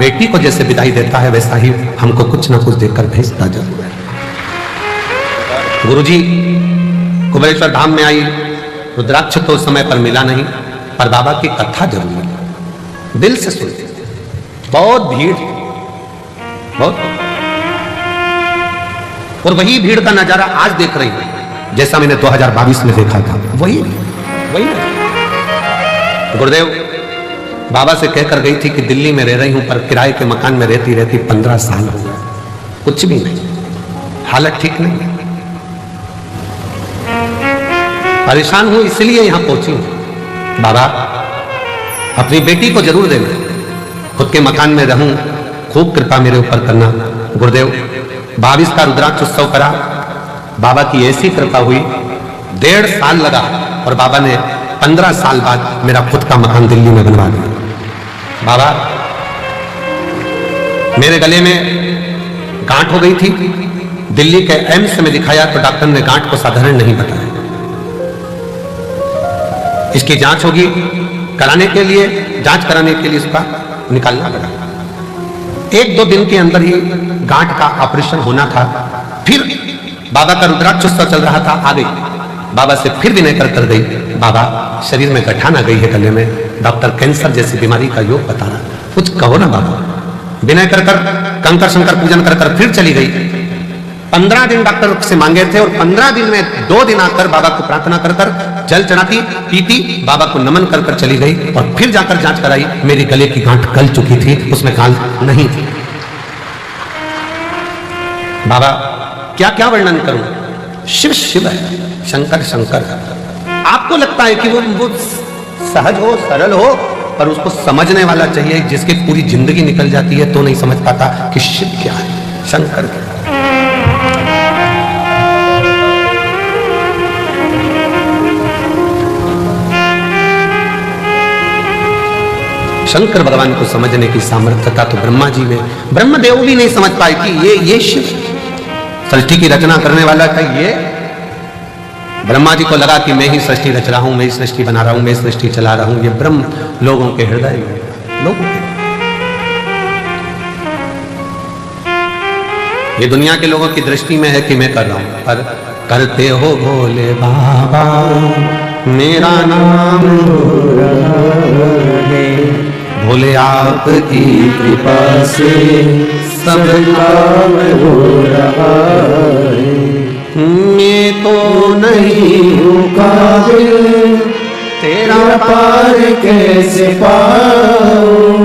S1: बेटी को जैसे विदाई देता है, वैसा ही हमको कुछ ना कुछ देकर भेजता जरूर है। गुरुजी कुबेरेश्वर धाम में आई, रुद्राक्ष तो उस समय पर मिला नहीं, पर बाबा की कथा जरूर मिली, दिल से सुनते, बहुत भीड़, बहुत, और वही भीड़ का नजारा आज देख रही हूं जैसा मैंने 2022 में देखा था, वही गुरुदेव बाबा से कहकर गई थी कि दिल्ली में रह रही हूं, पर किराए के मकान में रहती रहती 15 साल हो गए, कुछ भी नहीं, हालत ठीक नहीं, परेशान हूं, इसलिए यहां पहुंची हूं। बाबा अपनी बेटी को जरूर देना, खुद के मकान में रहूं, खूब कृपा मेरे ऊपर करना। गुरुदेव 22 का रुद्राक्ष उत्सव करा, बाबा की ऐसी कृपा हुई, 1.5 साल लगा और बाबा ने 15 साल बाद मेरा खुद का मकान दिल्ली में बनवा दिया। बाबा मेरे गले में गांठ हो गई थी, दिल्ली के एम्स में दिखाया तो डॉक्टर ने गांठ को साधारण नहीं बताया, इसकी जांच होगी, कराने के लिए, जांच कराने के लिए इसका निकालना पड़ा। 1-2 दिन के अंदर ही गांठ का ऑपरेशन होना था। फिर बाबा का रुद्राक्ष उत्सव चल रहा था, आ गई, बाबा से फिर विनय कर गई, बाबा शरीर में गठान आ गई है गले में, डॉक्टर कैंसर जैसी बीमारी का योग बता रहा, कुछ कहो ना बाबा। विनय कर कंकर शंकर पूजन कर फिर चली गई, 15 दिन डॉक्टर से मांगे थे और 15 दिन में 2 दिन आकर बाबा को प्रार्थना कर कर जल चढ़ाती, पीती, बाबा को नमन कर कर चली गई और फिर जाकर जांच कराई, मेरी गले की गांठ गल चुकी थी, उसमें खाल नहीं थी। बाबा क्या क्या वर्णन करूं, शिव शिव है, शंकर शंकर है। आपको लगता है कि वो सहज हो, सरल हो, पर उसको समझने वाला चाहिए, जिसकी पूरी जिंदगी निकल जाती है तो नहीं समझ पाता कि शिव क्या है, शंकर क्या है। शंकर भगवान को समझने की सामर्थ्यता तो ब्रह्मा जी में, ब्रह्मदेव भी नहीं समझ पाए कि ये शिव सृष्टि की रचना करने वाला था। ये ब्रह्मा जी को लगा कि मैं ही सृष्टि रच रहा हूं, मैं ही सृष्टि बना रहा हूं, मैं सृष्टि चला रहा हूं। ये ब्रह्म लोगों के हृदय में, लोगों के, ये दुनिया के लोगों की दृष्टि में है कि मैं कर रहा हूं, पर करते हो भोले बाबा मेरा नाम हो रहा है, भोले आपकी कृपा से सब काम हो रहा है। मैं तो नहीं हूँ काबिल तेरा पार कैसे पाऊं,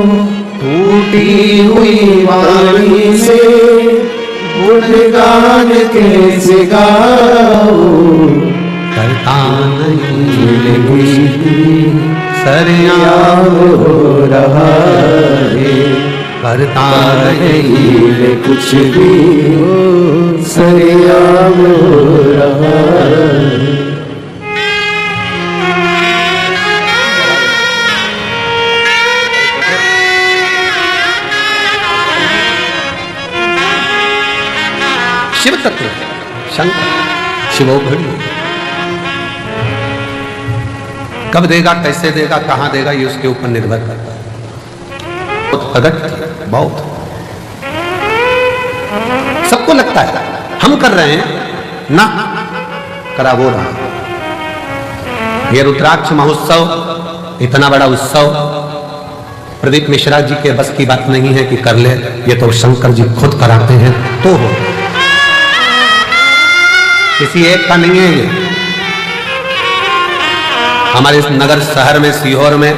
S1: टूटी हुई वाणी से गुणगान कैसे गाऊं, करता नहीं सरेआम हो रहा है, करता नहीं कुछ भी सरेआम हो रहा है। शिव तत्व शंकर शिवोघड़ी, कब देगा, कैसे देगा, कहां देगा, ये उसके ऊपर निर्भर करता है। प्रगट बहुत सबको लगता है हम कर रहे हैं ना, करा वो रहा। ये रुद्राक्ष महोत्सव इतना बड़ा उत्सव प्रदीप मिश्रा जी के बस की बात नहीं है कि कर ले, ये तो शंकर जी खुद कराते हैं तो हो, किसी एक का नहीं है ये। हमारे इस नगर शहर में, सीहोर में,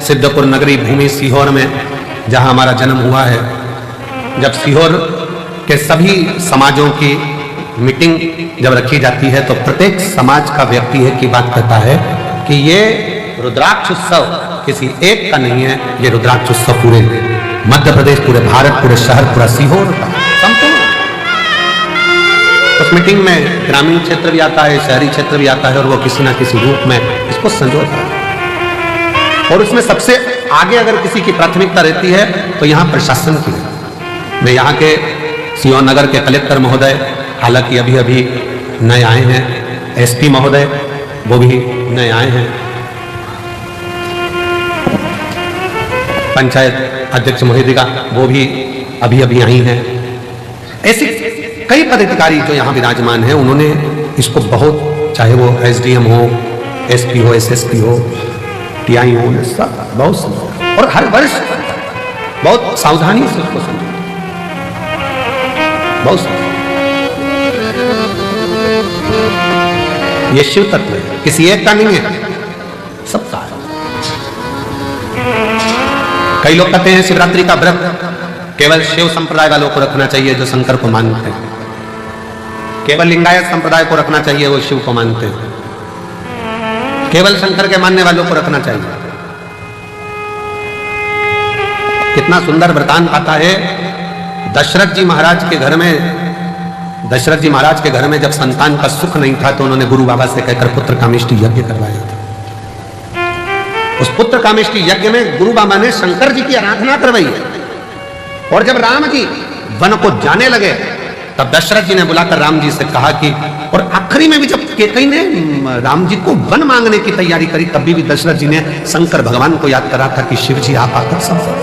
S1: सिद्धपुर नगरी भूमि सीहोर में जहां हमारा जन्म हुआ है, जब सीहोर के सभी समाजों की मीटिंग जब रखी जाती है तो प्रत्येक समाज का व्यक्ति एक ही बात कहता है कि ये रुद्राक्ष उत्सव किसी एक का नहीं है, ये रुद्राक्ष उत्सव पूरे मध्य प्रदेश, पूरे भारत, पूरे शहर, पूरा सीहोर का संपूर्ण। उस मीटिंग में ग्रामीण क्षेत्र भी आता है, शहरी क्षेत्र भी आता है और वो किसी ना किसी रूप में इसको संजोता है। और उसमें सबसे आगे अगर किसी की प्राथमिकता रहती है तो यहाँ प्रशासन की। मैं यहाँ के सीहोर नगर के कलेक्टर महोदय, हालांकि अभी अभी नए आए हैं, एसपी महोदय वो भी नए आए हैं, पंचायत अध्यक्ष महोदया वो भी अभी अभी आई हैं, ऐसे कई पदाधिकारी जो यहाँ विराजमान हैं, उन्होंने इसको बहुत, चाहे वो एसडीएम हो, एसपी हो, एसएसपी हो, टीआई हो, सब बहुत समझा और हर वर्ष बहुत सावधानी से उसको समझा, बहुत समझा। ये शिव तत्व है, किसी एक का नहीं है, सबका है। कई लोग कहते हैं शिवरात्रि का व्रत केवल शिव संप्रदाय वालों को रखना चाहिए जो शंकर को मानते हैं, केवल लिंगायत संप्रदाय को रखना चाहिए वो शिव को मानते हैं, केवल शंकर के मानने वालों को रखना चाहिए। कितना सुंदर वृतांत आता है दशरथ जी महाराज के घर में। दशरथ जी महाराज के घर में जब संतान का सुख नहीं था तो उन्होंने गुरु बाबा से कहकर पुत्र कामेष्टि यज्ञ करवाया था। उस पुत्र कामेष्टि यज्ञ में गुरु बाबा ने शंकर जी की आराधना करवाई है। और जब राम जी वन को जाने लगे तब दशरथ जी ने बुलाकर राम जी से कहा कि, और आखिरी में भी जब केकई ने राम जी को वन मांगने की तैयारी करी तब भी दशरथ जी ने शंकर भगवान को याद करा था कि शिव जी आप आकर संभालो,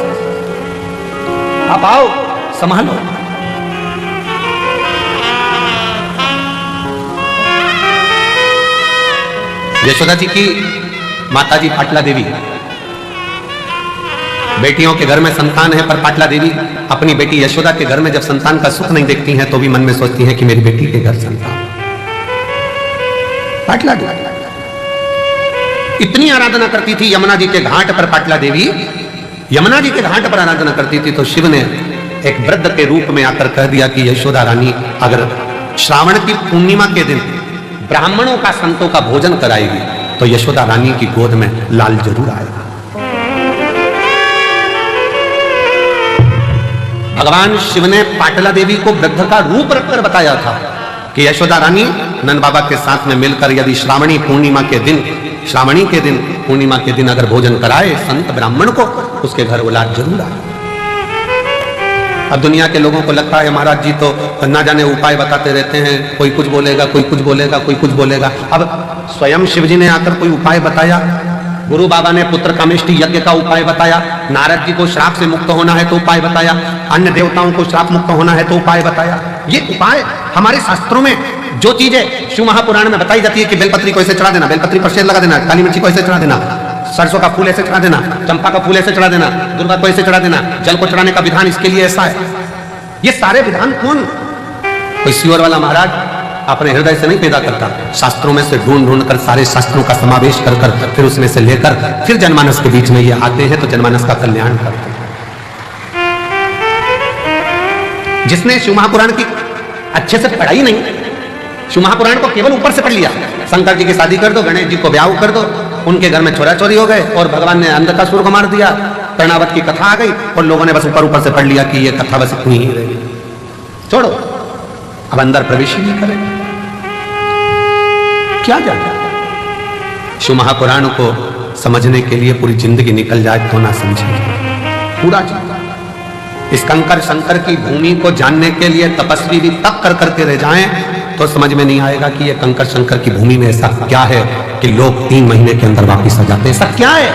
S1: आप आओ संभालो। यशोदा जी की माताजी पाटला देवी बेटियों के घर में संतान है, पर पाटला देवी अपनी बेटी यशोदा के घर में जब संतान का सुख नहीं देखती हैं तो भी मन में सोचती हैं कि मेरी बेटी के घर संतान। पाटला देवी इतनी आराधना करती थी यमुना जी के घाट पर। पाटला देवी यमुना जी के घाट पर आराधना करती थी तो शिव ने एक वृद्ध के रूप में आकर कह दिया कि यशोदा रानी अगर श्रावण की पूर्णिमा के दिन ब्राह्मणों का संतों का भोजन कराएगी तो यशोदा रानी की गोद में लाल जरूर आएगा। भगवान शिव ने पाटला देवी को वृद्ध का रूप रखकर बताया था कि यशोदा रानी नंद बाबा के साथ में मिलकर यदि श्रावणी पूर्णिमा के दिन पूर्णिमा के दिन अगर भोजन कराए संत ब्राह्मण को, उसके घर वो लाल जरूर आए। अब दुनिया के लोगों को लगता है महाराज जी तो ना जाने उपाय बताते रहते हैं, कोई कुछ बोलेगा, कोई कुछ बोलेगा, कोई कुछ बोलेगा। अब स्वयं शिव जी ने आकर कोई उपाय बताया, गुरु बाबा ने पुत्र कामेष्टि यज्ञ का उपाय बताया, नारद जी को श्राप से मुक्त होना है तो उपाय बताया, अन्य देवताओं को श्राप मुक्त होना है तो उपाय बताया। ये उपाय हमारे शास्त्रों में जो चीजें शिव महापुराण में बताई जाती है कि बेलपत्री को ऐसे चढ़ा देना, बेलपत्री पर शेर लगा देना, काली मिर्ची को ऐसे चढ़ा देना, सरसों का फूल ऐसे चढ़ा देना, चंपा का फूल ऐसे चढ़ा देना, दुर्गा को ऐसे चढ़ा देना, जल को चढ़ाने का विधान इसके लिए ऐसा है। ये सारे विधान कौन, कोई सियोर वाला महाराज अपने हृदय से नहीं पैदा करता, शास्त्रों में से ढूंढ कर सारे शास्त्रों का समावेश कर फिर उसमें से लेकर फिर जनमानस के बीच में ये आते हैं तो जनमानस का कल्याण करते हैं। जिसने शिव महापुराण की अच्छे से पढ़ाई नहीं, शिव महापुराण को केवल ऊपर से पढ़ लिया, शंकर जी की शादी कर दो, गणेश जी को ब्याह कर दो, उनके घर में छोरा चोरी हो गए और भगवान ने अंधकासुर को मार दिया, कर्णावत की कथा आ गई और लोगों ने बस ऊपर से पढ़ लिया कि ये कथा बस इतनी ही रहेगी, छोड़ो, अब अंदर प्रवेश ही नहीं करेगा। क्या जाता है शिव महापुराण को समझने के लिए पूरी जिंदगी निकल जाए तो ना समझेंगे पूरा जीवन। इस कंकर शंकर की भूमि को जानने के लिए तपस्वी भी तप कर करके रह जाएं तो समझ में नहीं आएगा कि ये कंकर शंकर की भूमि में ऐसा क्या है कि लोग 3 महीने के अंदर वापिस आ जाते हैं। ऐसा क्या है?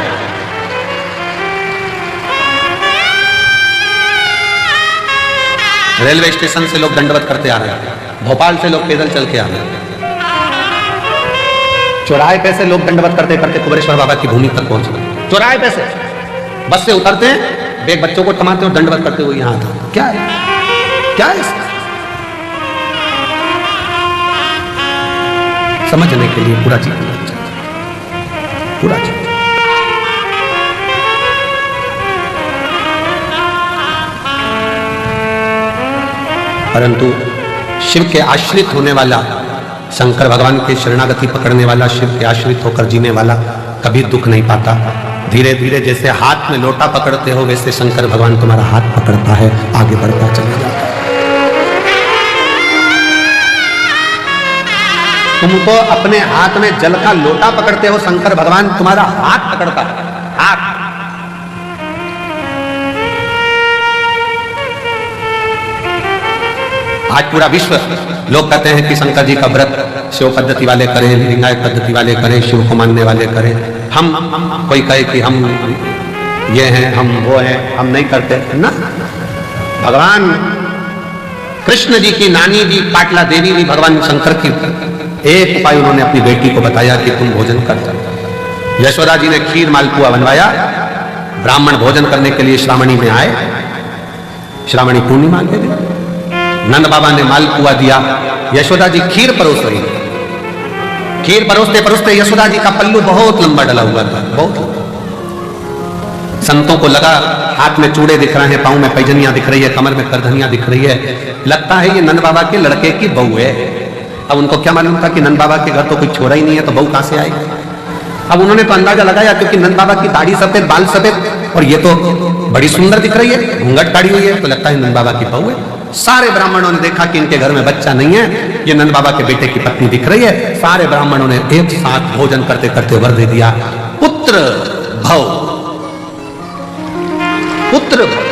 S1: रेलवे स्टेशन से लोग दंडवत करते आ रहे हैं, भोपाल से लोग पैदल चल के आ रहे हैं, चौराहे पे से लोग दंडवत करते करते कुबेरेश्वर बाबा की भूमि तक पहुंच गए। चौराहे पे से बस से उतरते हैं, बेग बच्चों को थमाते और दंडवत करते हुए यहां आते। क्या है, क्या है इसका? समझने के लिए पूरा जीवन लग जाए, पूरा जीवन। परंतु शिव के आश्रित होने वाला, शंकर भगवान के शरणागति पकड़ने वाला, शिव के आश्रित होकर जीने वाला कभी दुख नहीं पाता। धीरे धीरे जैसे हाथ में लोटा पकड़ते हो वैसे शंकर भगवान तुम्हारा हाथ पकड़ता है, आगे बढ़ता चला जाता है। तुम तो अपने हाथ में जल का लोटा पकड़ते हो, शंकर भगवान तुम्हारा हाथ पकड़ता है, हाथ। आज पूरा विश्व लोग कहते हैं कि शंकर जी का व्रत शिव पद्धति वाले करें, लिंगायत पद्धति वाले करें, शिव को मानने वाले करें। हम कोई कहे कि हम ये हैं, हम वो हैं, हम नहीं करते ना। भगवान कृष्ण जी की नानी जी पाटला देवी भी भगवान शंकर की एक उपाय उन्होंने अपनी बेटी को बताया कि तुम भोजन कर सकते। यशोदा जी ने खीर मालपुआ बनवाया, ब्राह्मण भोजन करने के लिए श्रावणी में आए, श्रावणी पूर्णिमा के दिन नंद बाबा ने मालपुआ दिया, यशोदा जी खीर परोस रही। खीर परोसते परोसते यशोदा जी का पल्लू बहुत लंबा डला हुआ था, बहुत। संतों को लगा हाथ में चूड़े दिख रहे हैं, पांव में पैजनियां दिख रही है, कमर में करधनियां दिख रही है, लगता है ये नंद बाबा के लड़के की बहू है। अब उनको क्या मालूम था कि नंद बाबा के घर तो कोई छोरा ही नहीं है, तो बहू कहां से आएगी। अब उन्होंने तो अंदाजा लगाया क्योंकि नंद बाबा की दाढ़ी सफेद, बाल सफेद और ये तो बड़ी सुंदर दिख रही है, घूंघट काढ़ी हुई है, तो लगता है नंद बाबा की बहू है। सारे ब्राह्मणों ने देखा कि इनके घर में बच्चा नहीं है, ये नंद बाबा के बेटे की पत्नी दिख रही है। सारे ब्राह्मणों ने एक साथ भोजन करते करते वर दे दिया, पुत्र भव, पुत्र भव।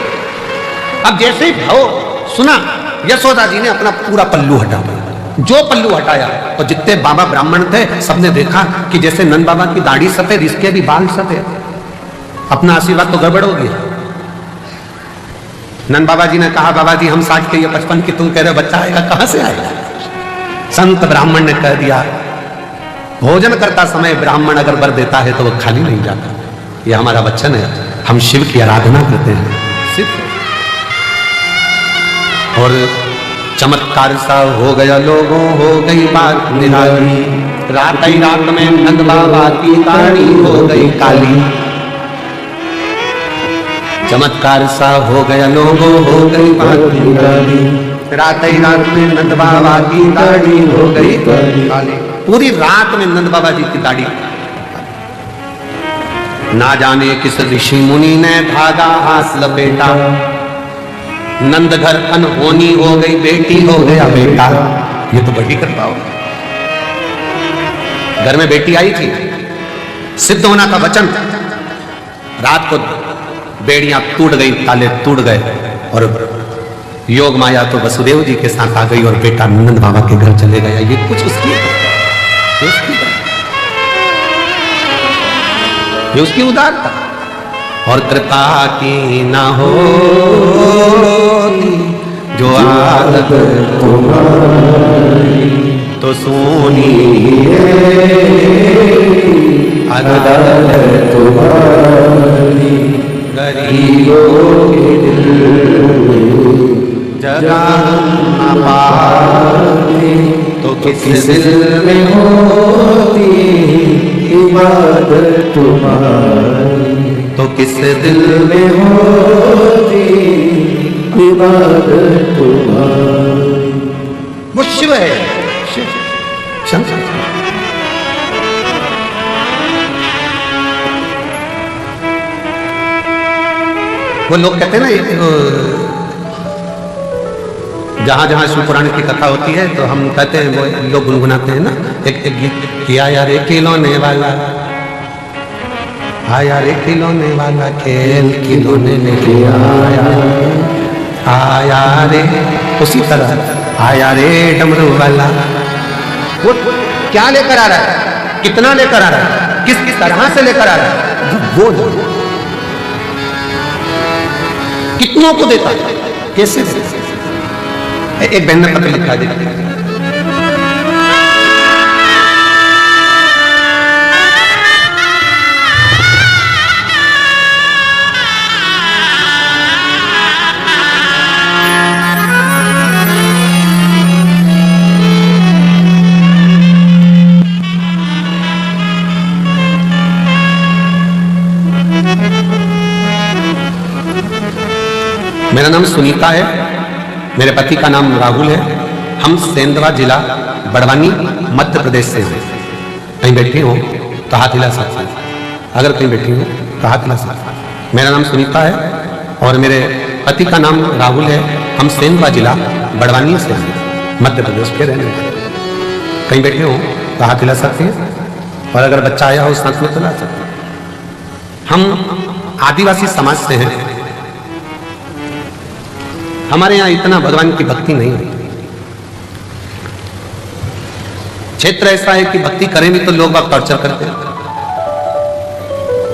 S1: अब जैसे ही भव सुना, यशोदा जी ने अपना पूरा पल्लू हटा दिया। जो पल्लू हटाया तो जितने बाबा ब्राह्मण थे सबने देखा कि जैसे नंद बाबा की दाढ़ी सफेद, इसके भी बाल सफेद, अपना आशीर्वाद तो गड़बड़ हो गया। नंद बाबा जी ने कहा, बाबा जी हम 60 के, ये 55 की, तुम कह रहे हो बच्चा आएगा, कहां से आएगा। संत ब्राह्मण ने कह दिया, भोजन करता समय ब्राह्मण अगर वर देता है तो वो खाली नहीं जाता, ये हमारा वचन है। हम शिव की आराधना करते हैं, सिद्ध। और चमत्कार सा हो गया लोगों, हो गई बात निराली, रात ही रात में नंद बाबा की दाढ़ी हो गई काली। चमत्कार सा हो गया लोगों, हो गई बात निराली, रात ही रात में नंद बाबा की दाढ़ी हो गई काली। पूरी रात में नंद बाबा जी की दाढ़ी। ना जाने किस ऋषि मुनि ने धागा हाथ लपेटा, नंद घर अनहोनी हो गई, बेटी हो गया बेटा। ये तो बड़ी कृपा हो। घर में बेटी आई थी, सिद्ध होना था वचन। रात को बेड़ियां टूट गई, ताले टूट गए, और योग माया तो वसुदेव जी के साथ आ गई और बेटा नंद बाबा के घर चले गया। ये कुछ उसकी ये उसकी उदारता और कृपा की ना हो जो आदत तुम्हारी तो सोनी आदत तुम्हारी गरीबों के दिल जगा न पाते तो किस दिल में होती इबादत तुम्हारी, तो किस दिल में होती इबादत तुम्हारी। वो शिव है, शिव। वो लोग कहते हैं ना, जहां जहां शिव पुराण की कथा होती है तो हम कहते हैं, वो लोग गुनगुनाते हैं ना एक गीत, किया यार एक खिलौने वाला, आया रे खिलौने वाला, खेल खिलौने लेके आया रे। उसी तरह आया रे डमरू वाला। वो क्या लेकर आ रहा है, कितना लेकर आ रहा है, किस तरह से लेकर आ रहा है, वो कितनों को देता है, कैसे देता है। एक बहन ने पत्र लिखा है, मेरा नाम सुनीता है, मेरे पति का नाम राहुल है। हम सेंधवा जिला बड़वानी मध्य प्रदेश से हैं। कहीं बैठी हो तो हाथ हिला सकते हैं, अगर कहीं बैठी हो तो हाथ हिला सकते हैं। मेरा नाम सुनीता है और मेरे पति का नाम राहुल है। हम सेंधवा जिला बड़वानी से हैं, मध्य प्रदेश के रहने वाले। कहीं बैठे हो तो हाथ हिला सकते हैं, और अगर बच्चा आया हो साथ में तो ला सकते हैं। हम आदिवासी समाज से हैं। हमारे यहाँ इतना भगवान की भक्ति नहीं है। क्षेत्र ऐसा है कि भक्ति करें भी तो लोग बाग टॉर्चर करते हैं।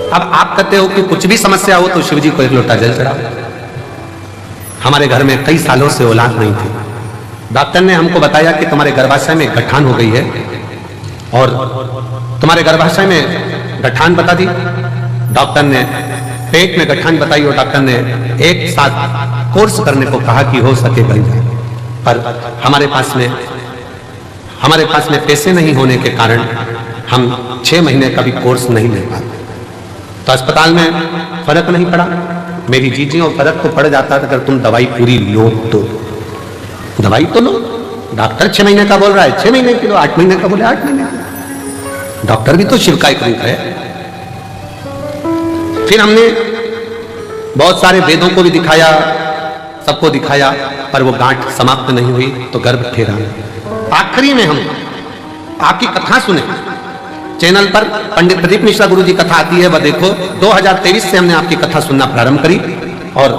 S1: अब आप कहते हो कि कुछ भी समस्या हो तो शिव जी को एक लोटा जल चढ़ाओ। हमारे घर में कई सालों से औलाद नहीं थी। डॉक्टर ने हमको बताया कि तुम्हारे गर्भाशय में गठान हो गई है, और तुम्हारे गर्भाशय में गठान बता दी। डॉक्टर ने पेट में गठान बताई और डॉक्टर ने एक साथ कोर्स करने को कहा कि हो सके बन जाए, पर हमारे पास में पैसे नहीं होने के कारण हम 6 महीने का भी कोर्स नहीं ले पाते। तो अस्पताल में फर्क नहीं पड़ा। मेरी जीजियों फर्क तो पड़ जाता था अगर तुम दवाई पूरी लो तो। दवाई तो लो, डॉक्टर 6 महीने का बोल रहा है 6 महीने की लो, 8 महीने का बोले 8 महीने। डॉक्टर भी तो शिव का एक रूप है। फिर हमने बहुत सारे वेदों को भी दिखाया, सबको दिखाया, पर वो गांठ समाप्त नहीं हुई तो गर्भ ठेरा। आखिरी में हम आपकी कथा सुने, चैनल पर पंडित प्रदीप मिश्रा गुरु जी कथा आती है, वह देखो। 2023 से हमने आपकी कथा सुनना प्रारंभ करी, और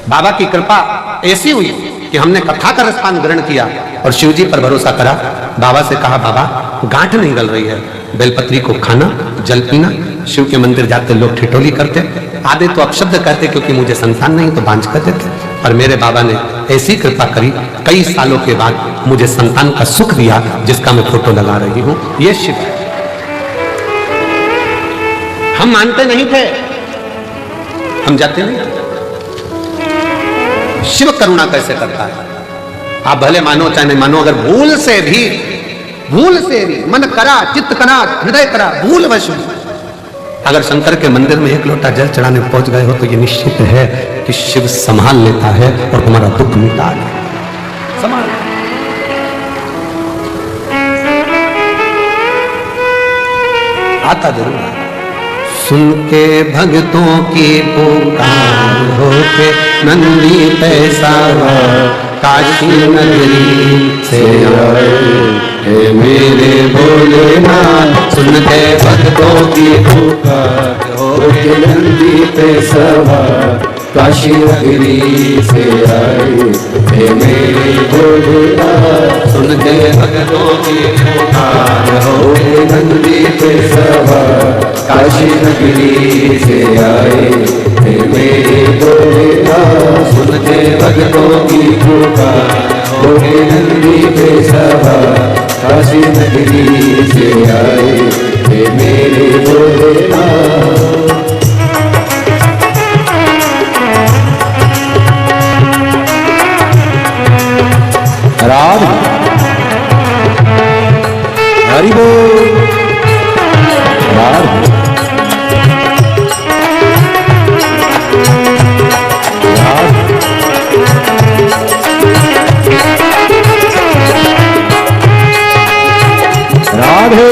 S1: बाबा की कृपा ऐसी हुई कि हमने कथा का रसपान ग्रहण किया और शिव जी पर भरोसा करा। बाबा से कहा, बाबा गांठ नहीं गल रही है, बेलपत्री को खाना, जल पीना। शिव के मंदिर जाते लोग ठिठोली करते, आधे तो अपशब्द कहते क्योंकि मुझे संतान नहीं तो बांझ कर देते, और मेरे बाबा ने ऐसी कृपा करी, कई सालों के बाद मुझे संतान का सुख दिया, जिसका मैं फोटो लगा रही हूं। ये शिव है। हम मानते नहीं थे, हम जाते नहीं थे। शिव करुणा कैसे करता है आप भले मानो चाहे नहीं मानो, अगर भूल से भी मन करा, चित्त करा, हृदय करा, भूलवश भी अगर शंकर के मंदिर में एक लोटा जल चढ़ाने पहुंच गए हो तो ये निश्चित है कि शिव संभाल लेता है और तुम्हारा दुख मिटा देता है। संभाल आता जरूर है। सुन के भक्तों की पुकार होके नंदी पैसावा काशी नगरी से आए हे मेरे भोलेनाथ। सुन के भक्तों की पुकार होके नंदी पैसावा काशी नगरी से आए हे मेरे भोलेनाथ। सुन के भक्तों की पुकार होके नंदी पैसावा काशी नगरी से आए हे मेरे भोलेनाथ। सुन के भक्तों की पुकार होके नंदी पैसावा काशी नगरी से आए हे मेरे भोलेनाथ। राधे हरि बोल राधे राधे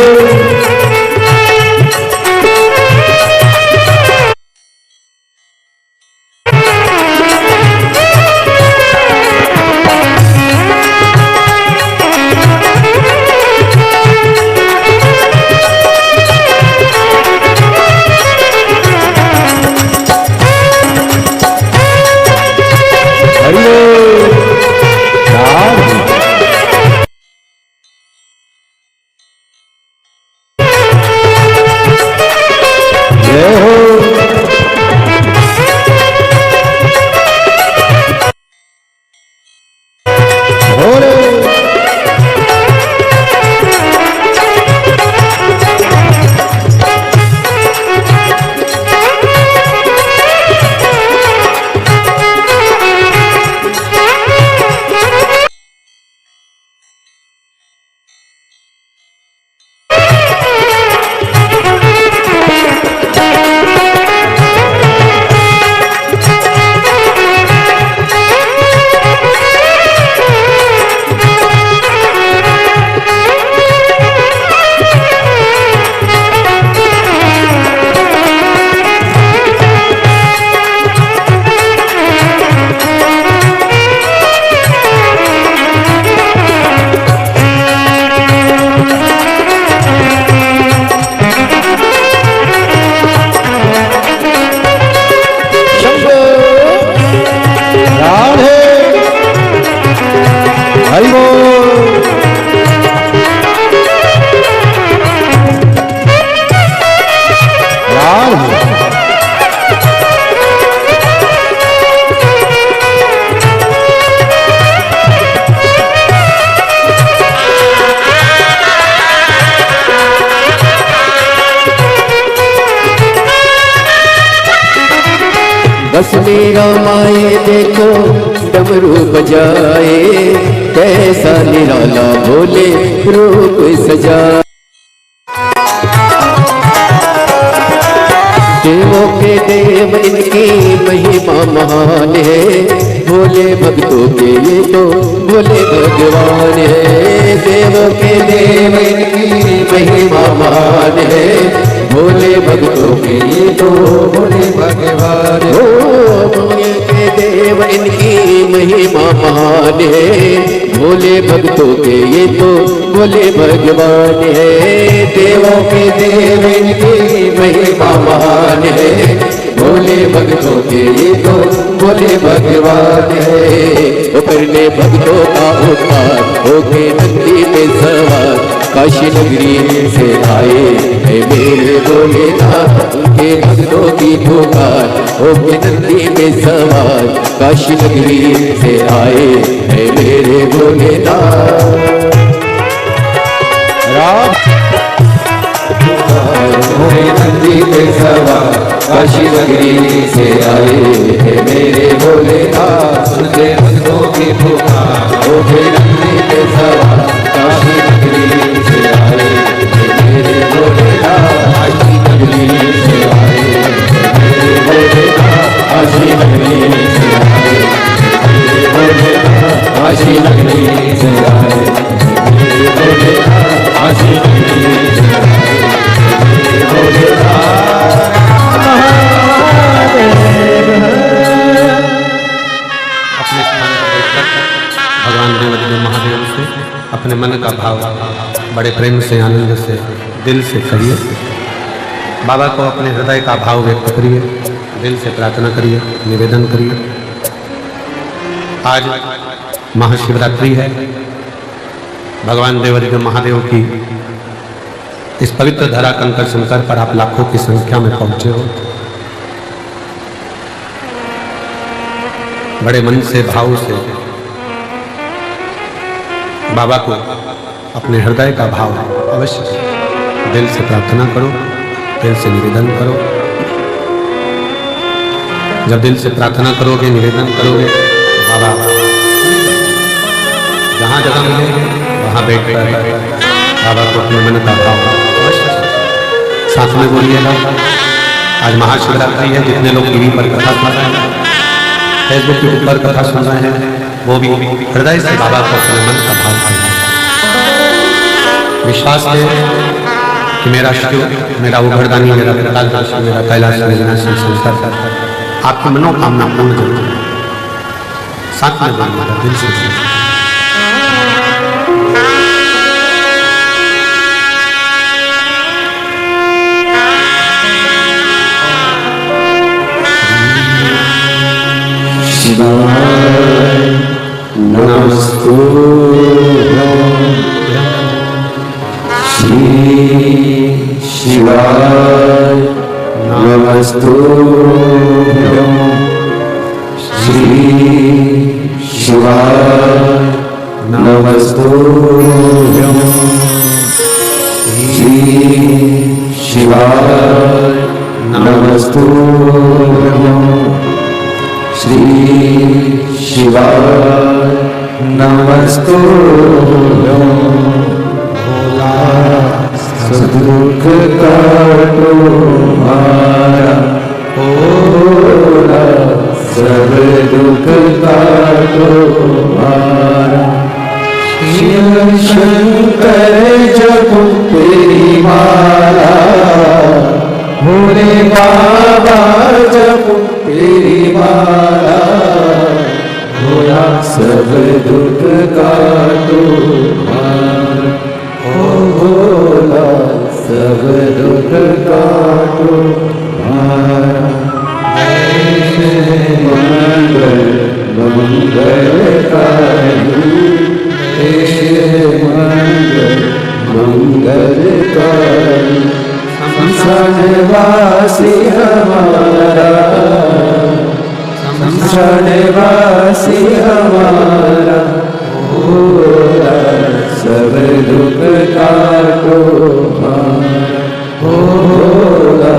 S3: बस मेरा माए देखो डमरू बजाए, कैसा निराला भोले रूप सजा। देवों के देव इनकी महिमा महान है, भोले भक्तों के ये तो भोले भगवान है। देवों के देव इनकी महिमा महान है, भोले भक्तों के ये तो भोले भगवान है। भोले के देव इनकी महिमा महान है, भोले भक्तों के ये तो भोले भगवान है। देवों के देव इनकी महिमा महान है, भोले भक्तों के ये तो भोले भगवान है। वो करने भक्तों का उद्धार होके नंदी पे सवार, काशी नगरी से आए हे मेरे भोलेनाथ। उनके भक्तों की पुकार होके नंदी पे सवार, काशी नगरी से आए हे मेरे भोलेनाथ। राम नंदी पे सवार काशी नगरी से आए हैं मेरे भोलेनाथ।
S1: सुनते भक्तों की पुकार
S3: ओ फिरंगी के सवार काशी नगरी से आए हैं मेरे भोलेनाथ। काशी नगरी से आए हैं मेरे भोलेनाथ। काशी नगरी से आए हैं मेरे भोलेनाथ। काशी नगरी से आए हैं मेरे भोलेनाथ। काशी नगरी से आए हैं मेरे भोलेनाथ।
S1: अपने स्थान पर बैठकर भगवान देवाधिदेव महादेव से अपने मन का भाव बड़े प्रेम से, आनंद से, दिल से करिए। बाबा को अपने हृदय का भाव व्यक्त करिए, दिल से प्रार्थना करिए, निवेदन करिए। आज महाशिवरात्रि है। भगवान देवाधिदेव महादेव की इस पवित्र धरा कंकर शंकर पर आप लाखों की संख्या में पहुंचे हो। बड़े मन से, भाव से बाबा को अपने हृदय का भाव अवश्य दिल से प्रार्थना करो, दिल से निवेदन करो। जब दिल से प्रार्थना करोगे, निवेदन करोगे, बाबा जहाँ जगह मिले वहाँ बैठकर बाबा को अपने मन का भाव अवश्य साथ में बोलिएगा। आज महाशिवरात्रि है। जितने लोग टीवी पर कथा सुन रहे हैं, फेसबुक के ऊपर कथा सुन रहे हैं, वो भी हृदय से बाबा को अपने मन का भाव करें। विश्वास है कि मेरा शिव, मेरा उघड़दानी, मेरा कृपालदर्शी, मेरा कैलाश निवासी शंकर आपकी मनोकामना पूर्ण करें। साथ में बोलिएगा, दिल से।
S3: शिवाय नमस्तुभ्यं श्री शिवाय नमस्तुभ्यं श्री शिवाय नमस्तुभ्यं श्री शिवाय नमस्तुभ्यं श्री शिवाय नमस्तुभ्यं। भोला सदुख काटो मारा, भोला सब दुख काटो मारा। शिव शंकर जपो तेरी माला, भोले बाबा जपो तेरी माला। भोला सब दुख काटो मारा, ओ भोला सब दुख काटो मारा। मंगल मंगलकारी, मंगल मंगलकारी। शमशानवासी हमारा, शमशानवासी हमारा। भोला सब दुख काटो मारा, भोला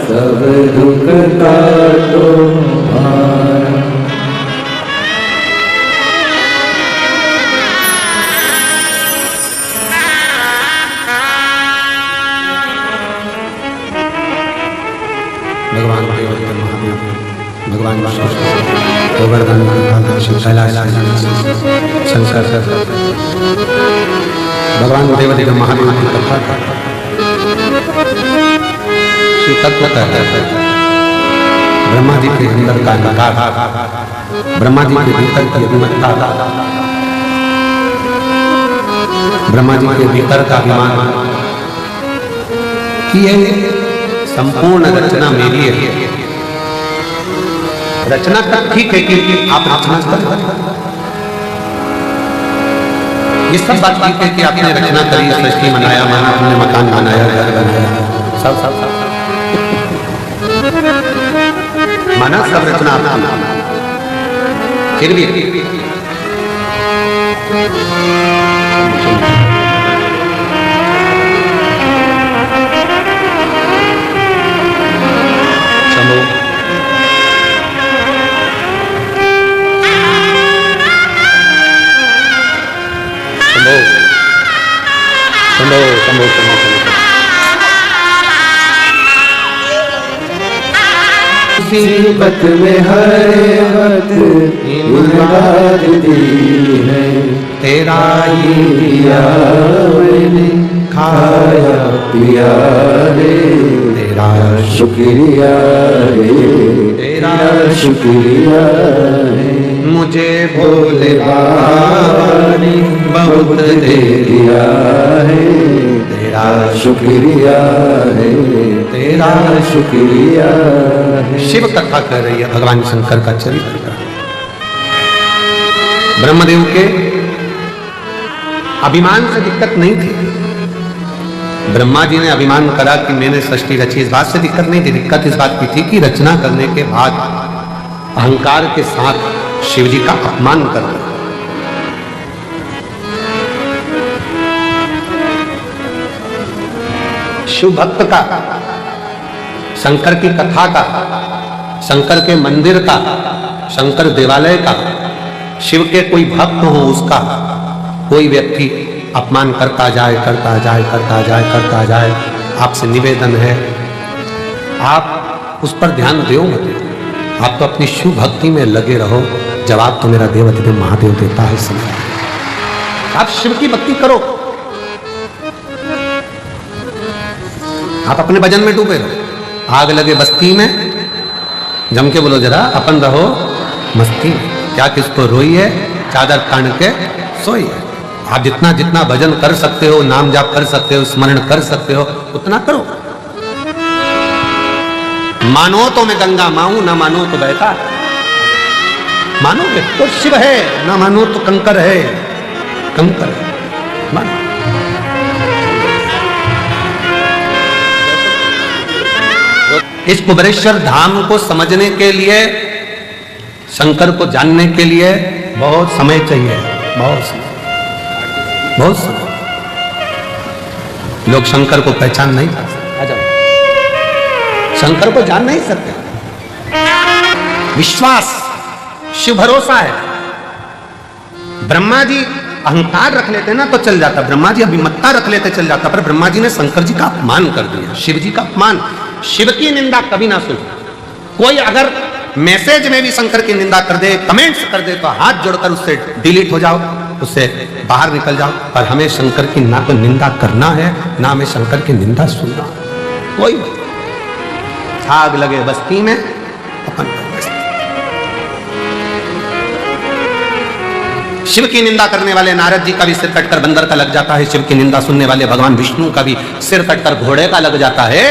S3: सब दुख काटो मारा।
S1: भगवान देवाधिदेव महादेव, भगवान गोवर्धन कैलाश शंकर, भगवान देवाधिदेव महादेव की कथा श्री तत्व कहते हैं। ब्रह्मा जी के अंदर का निकार, ब्रह्मा जी के भीतर की अभिमतता, ब्रह्मा जी के भीतर का अभिमान कि ये संपूर्ण रचना मेरी है। रचना तक ठीक है कि आप रचना कर, ये सब बात ठीक है कि आपने रचना करी, सृष्टि बनाया, माना आपने मकान बनाया, घर बनाया, सब सब सब माना, सब रचना आपने। फिर भी शंभो शंभो शंभो शंभो।
S3: मुसीबत में हर वक्त इमदाद दी है,
S1: तेरा
S3: ही दिया मैंने खाया पिया रे,
S1: तेरा
S3: शुक्रिया रे,
S1: तेरा
S3: शुक्रिया है।
S1: मुझे भोले बाबा ने बहुत दे
S3: दिया है,
S1: तेरा
S3: शुक्रिया है,
S1: तेरा
S3: शुक्रिया है।
S1: शिव कथा कह रही है भगवान शंकर का चरित्र। ब्रह्मदेव के अभिमान से दिक्कत नहीं थी। ब्रह्मा जी ने अभिमान करा कि मैंने सृष्टि रची, इस बात से दिक्कत नहीं थी। दिक्कत इस बात की थी कि रचना करने के बाद अहंकार के साथ शिव जी का अपमान कर दिया। शिव भक्त का, शंकर की कथा का, शंकर के मंदिर का, शंकर देवालय का, शिव के कोई भक्त हो उसका कोई व्यक्ति अपमान करता जाए, करता जाए, करता जाए, करता जाए, आपसे निवेदन है आप उस पर ध्यान दो मत। आप तो अपनी शिव भक्ति में लगे रहो, जवाब तो मेरा देवाधिदेव महादेव देता है। समय आप शिव की भक्ति करो, आप अपने भजन में डूबे रहो। आग लगे बस्ती में, जम के बोलो जरा अपन रहो मस्ती में, क्या किसको रोई है चादर तान के सोई है। आप जितना जितना भजन कर सकते हो, नाम जाप कर सकते हो, स्मरण कर सकते हो, उतना करो। मानो तो मैं गंगा माऊं, ना मानो तो बहता। मानोगे तो शिव है, ना मानो तो कंकर है, कंकर है। मानो इस कुबरेश्वर धाम को समझने के लिए, शंकर को जानने के लिए बहुत समय चाहिए, बहुत समय, बहुत समय। लोग शंकर को पहचान नहीं सकते, शंकर को जान नहीं सकते। विश्वास, शिव भरोसा है। ब्रह्मा जी अहंकार रख लेते ना तो चल जाता, ब्रह्मा जी अभिमत्ता रख लेते चल जाता, पर ब्रह्मा जी ने शंकर जी का अपमान कर दिया, शिव जी का अपमान। शिव की निंदा कभी ना सुन। कोई अगर मैसेज में भी शंकर की निंदा कर दे, कमेंट्स कर दे, तो हाथ जोड़कर उससे डिलीट हो जाओ, उससे बाहर निकल जाओ। पर हमें शंकर की ना तो निंदा करना है, ना हमें शंकर की निंदा सुनना। कोई आग लगे बस्ती में, अपन शिव की निंदा करने वाले नारद जी का भी सिर कटकर बंदर का लग जाता है। शिव की निंदा सुनने वाले भगवान विष्णु का भी सिर कटकर घोड़े का लग जाता है।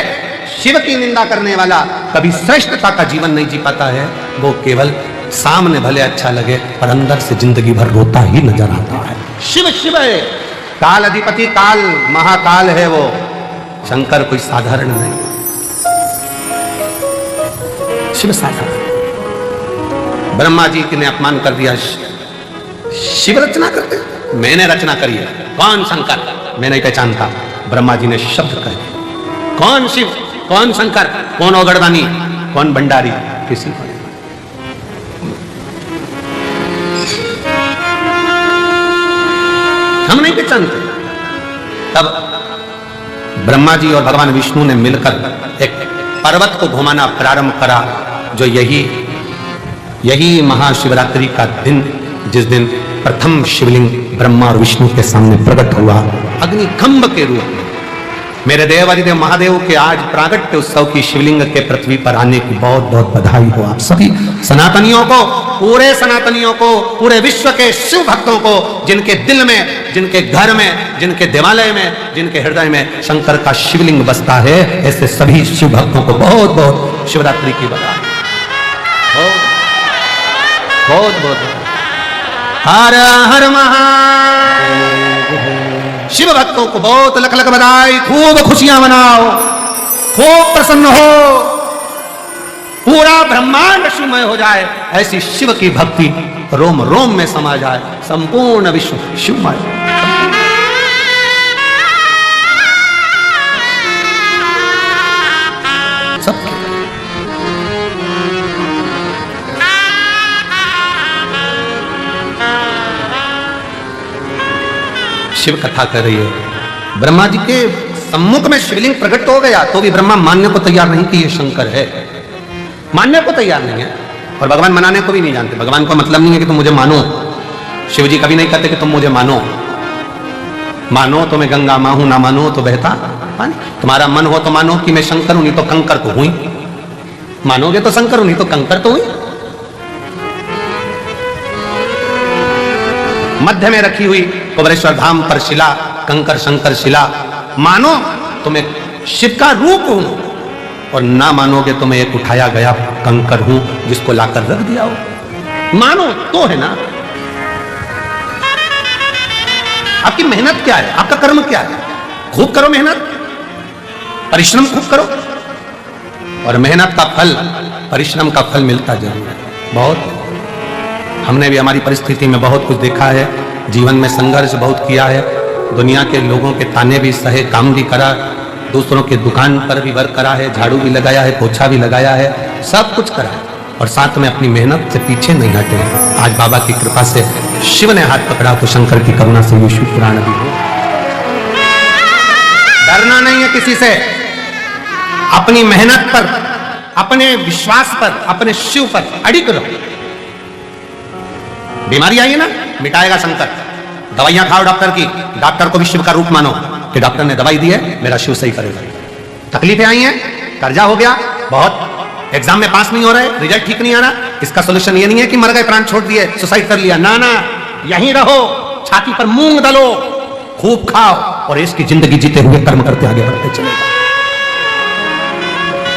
S1: शिव की निंदा करने वाला कभी श्रेष्ठता का जीवन नहीं जी पाता है। वो केवल सामने भले अच्छा लगे, पर अंदर से जिंदगी भर रोता ही नजर आता है। शिव शिव है, काल अधिपति, काल महाकाल है वो। शंकर कोई साधारण नहीं, शिव साधारण। ब्रह्मा जी ने अपमान कर दिया, शिव रचना करते, मैंने रचना करी है। कौन शंकर? मैं नहीं पहचानता। ब्रह्मा जी ने शब्द कहे, कौन शिव, कौन शंकर, कौन ओगड़वानी, कौन भंडारी, किसी को नहीं। हम नहीं पहचानते। तब ब्रह्मा जी और भगवान विष्णु ने मिलकर एक पर्वत को घुमाना प्रारंभ करा, जो यही महाशिवरात्रि का दिन, जिस दिन प्रथम शिवलिंग ब्रह्मा और विष्णु के सामने प्रकट हुआ अग्निखंभ के रूप में। मेरे देवाधिदेव महादेव के आज प्रागट्य उत्सव की शिवलिंग के पृथ्वी पर आने की बहुत बहुत बधाई हो आप सभी सनातनियों को, पूरे सनातनियों को, पूरे विश्व के शिव भक्तों को, जिनके दिल में, जिनके घर में, जिनके देवालय में, जिनके हृदय में शंकर का शिवलिंग बसता है। ऐसे सभी शिव भक्तों को बहुत बहुत शिवरात्रि की बधाई, बहुत बहुत। हर हर महादेव। शिव भक्तों को बहुत लख लख बधाई, खूब खुशियां मनाओ, खूब प्रसन्न हो, पूरा ब्रह्मांड शिवमय हो जाए, ऐसी शिव की भक्ति रोम रोम में समा जाए, संपूर्ण विश्व शिवमय। सबके शिव कथा कर रही है। ब्रह्मा जी के सम्मुख में शिवलिंग प्रकट तो हो गया, तो भी ब्रह्मा मानने को तैयार नहीं कि ये शंकर है, मानने को तैयार नहीं है। और भगवान मनाने को भी नहीं जानते। भगवान को मतलब नहीं है कि तुम मुझे मानो। शिव जी कभी नहीं कहते कि तुम मुझे मानो। मानो तो मैं गंगा मां हूं, ना मानो तो बहता पानी। तुम्हारा मन हो तो मानो कि मैं शंकर हूं, नहीं तो कंकर तो हुई। मानोगे तो शंकर हूं, नहीं तो कंकर तो हुई। मध्य में रखी हुई कुबरेश्वर धाम पर शिला, कंकर शंकर शिला। मानो तो मैं शिव का रूप हूं, और ना मानोगे तो मैं एक उठाया गया कंकर हूं जिसको लाकर रख दिया हो। मानो तो है ना। आपकी मेहनत क्या है, आपका कर्म क्या है? खूब करो मेहनत, परिश्रम खूब करो, और मेहनत का फल, परिश्रम का फल मिलता जरूर है। बहुत हमने भी हमारी परिस्थिति में बहुत कुछ देखा है, जीवन में संघर्ष बहुत किया है, दुनिया के लोगों के ताने भी सहे, काम भी करा, दूसरों के दुकान पर भी वर्क करा है, झाड़ू भी लगाया है, पोछा भी लगाया है, सब कुछ करा है, और साथ में अपनी मेहनत से पीछे नहीं हटे। आज बाबा की कृपा से शिव ने हाथ पकड़ा तो शंकर की करुणा से ये शिव पुराण भी हो। डरना नहीं है किसी से, अपनी मेहनत पर, अपने विश्वास पर, अपने शिव पर अडिग रहो। बीमारी आई है ना, मिटाएगा शंकर। दवाइयां खाओ डॉक्टर की, डॉक्टर को भी शिव का रूप मानो कि डॉक्टर ने दवाई दी है, मेरा शिव सही करेगा। तकलीफें आई हैं, कर्जा हो गया बहुत, एग्जाम में पास नहीं हो रहे, रिजल्ट ठीक नहीं आ रहा, इसका सोल्यूशन ये नहीं है कि मर गए, प्राण छोड़ दिए, सुसाइड कर लिया। ना ना, यहीं रहो, छाती पर मूंग डालो, खूब खाओ, और इसकी जिंदगी जीते हुए कर्म करते आगे बढ़ते चले।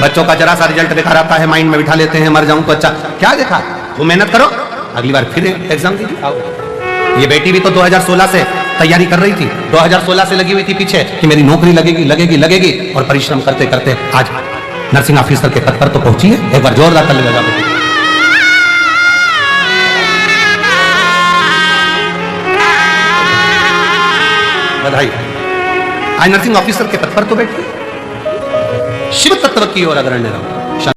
S1: बच्चों का जरा सा रिजल्ट बेकार आता है, माइंड में बिठा लेते हैं, मर जाऊं तो अच्छा। क्या देखा, वो मेहनत करो, अगली बार फिर एग्जाम दीजिए, आओ। ये बेटी भी तो 2016 से तैयारी कर रही थी, 2016 से लगी हुई थी पीछे कि मेरी नौकरी लगेगी लगेगी लगेगी, और परिश्रम करते करते आज नर्सिंग ऑफिसर के पद पर तो पहुंची है। एक बार जोरदार ताली बजा दो। बधाई, आज नर्सिंग ऑफिसर के पद पर तो बैठी। शिव तत्व की ओर अग्रण्य रहो।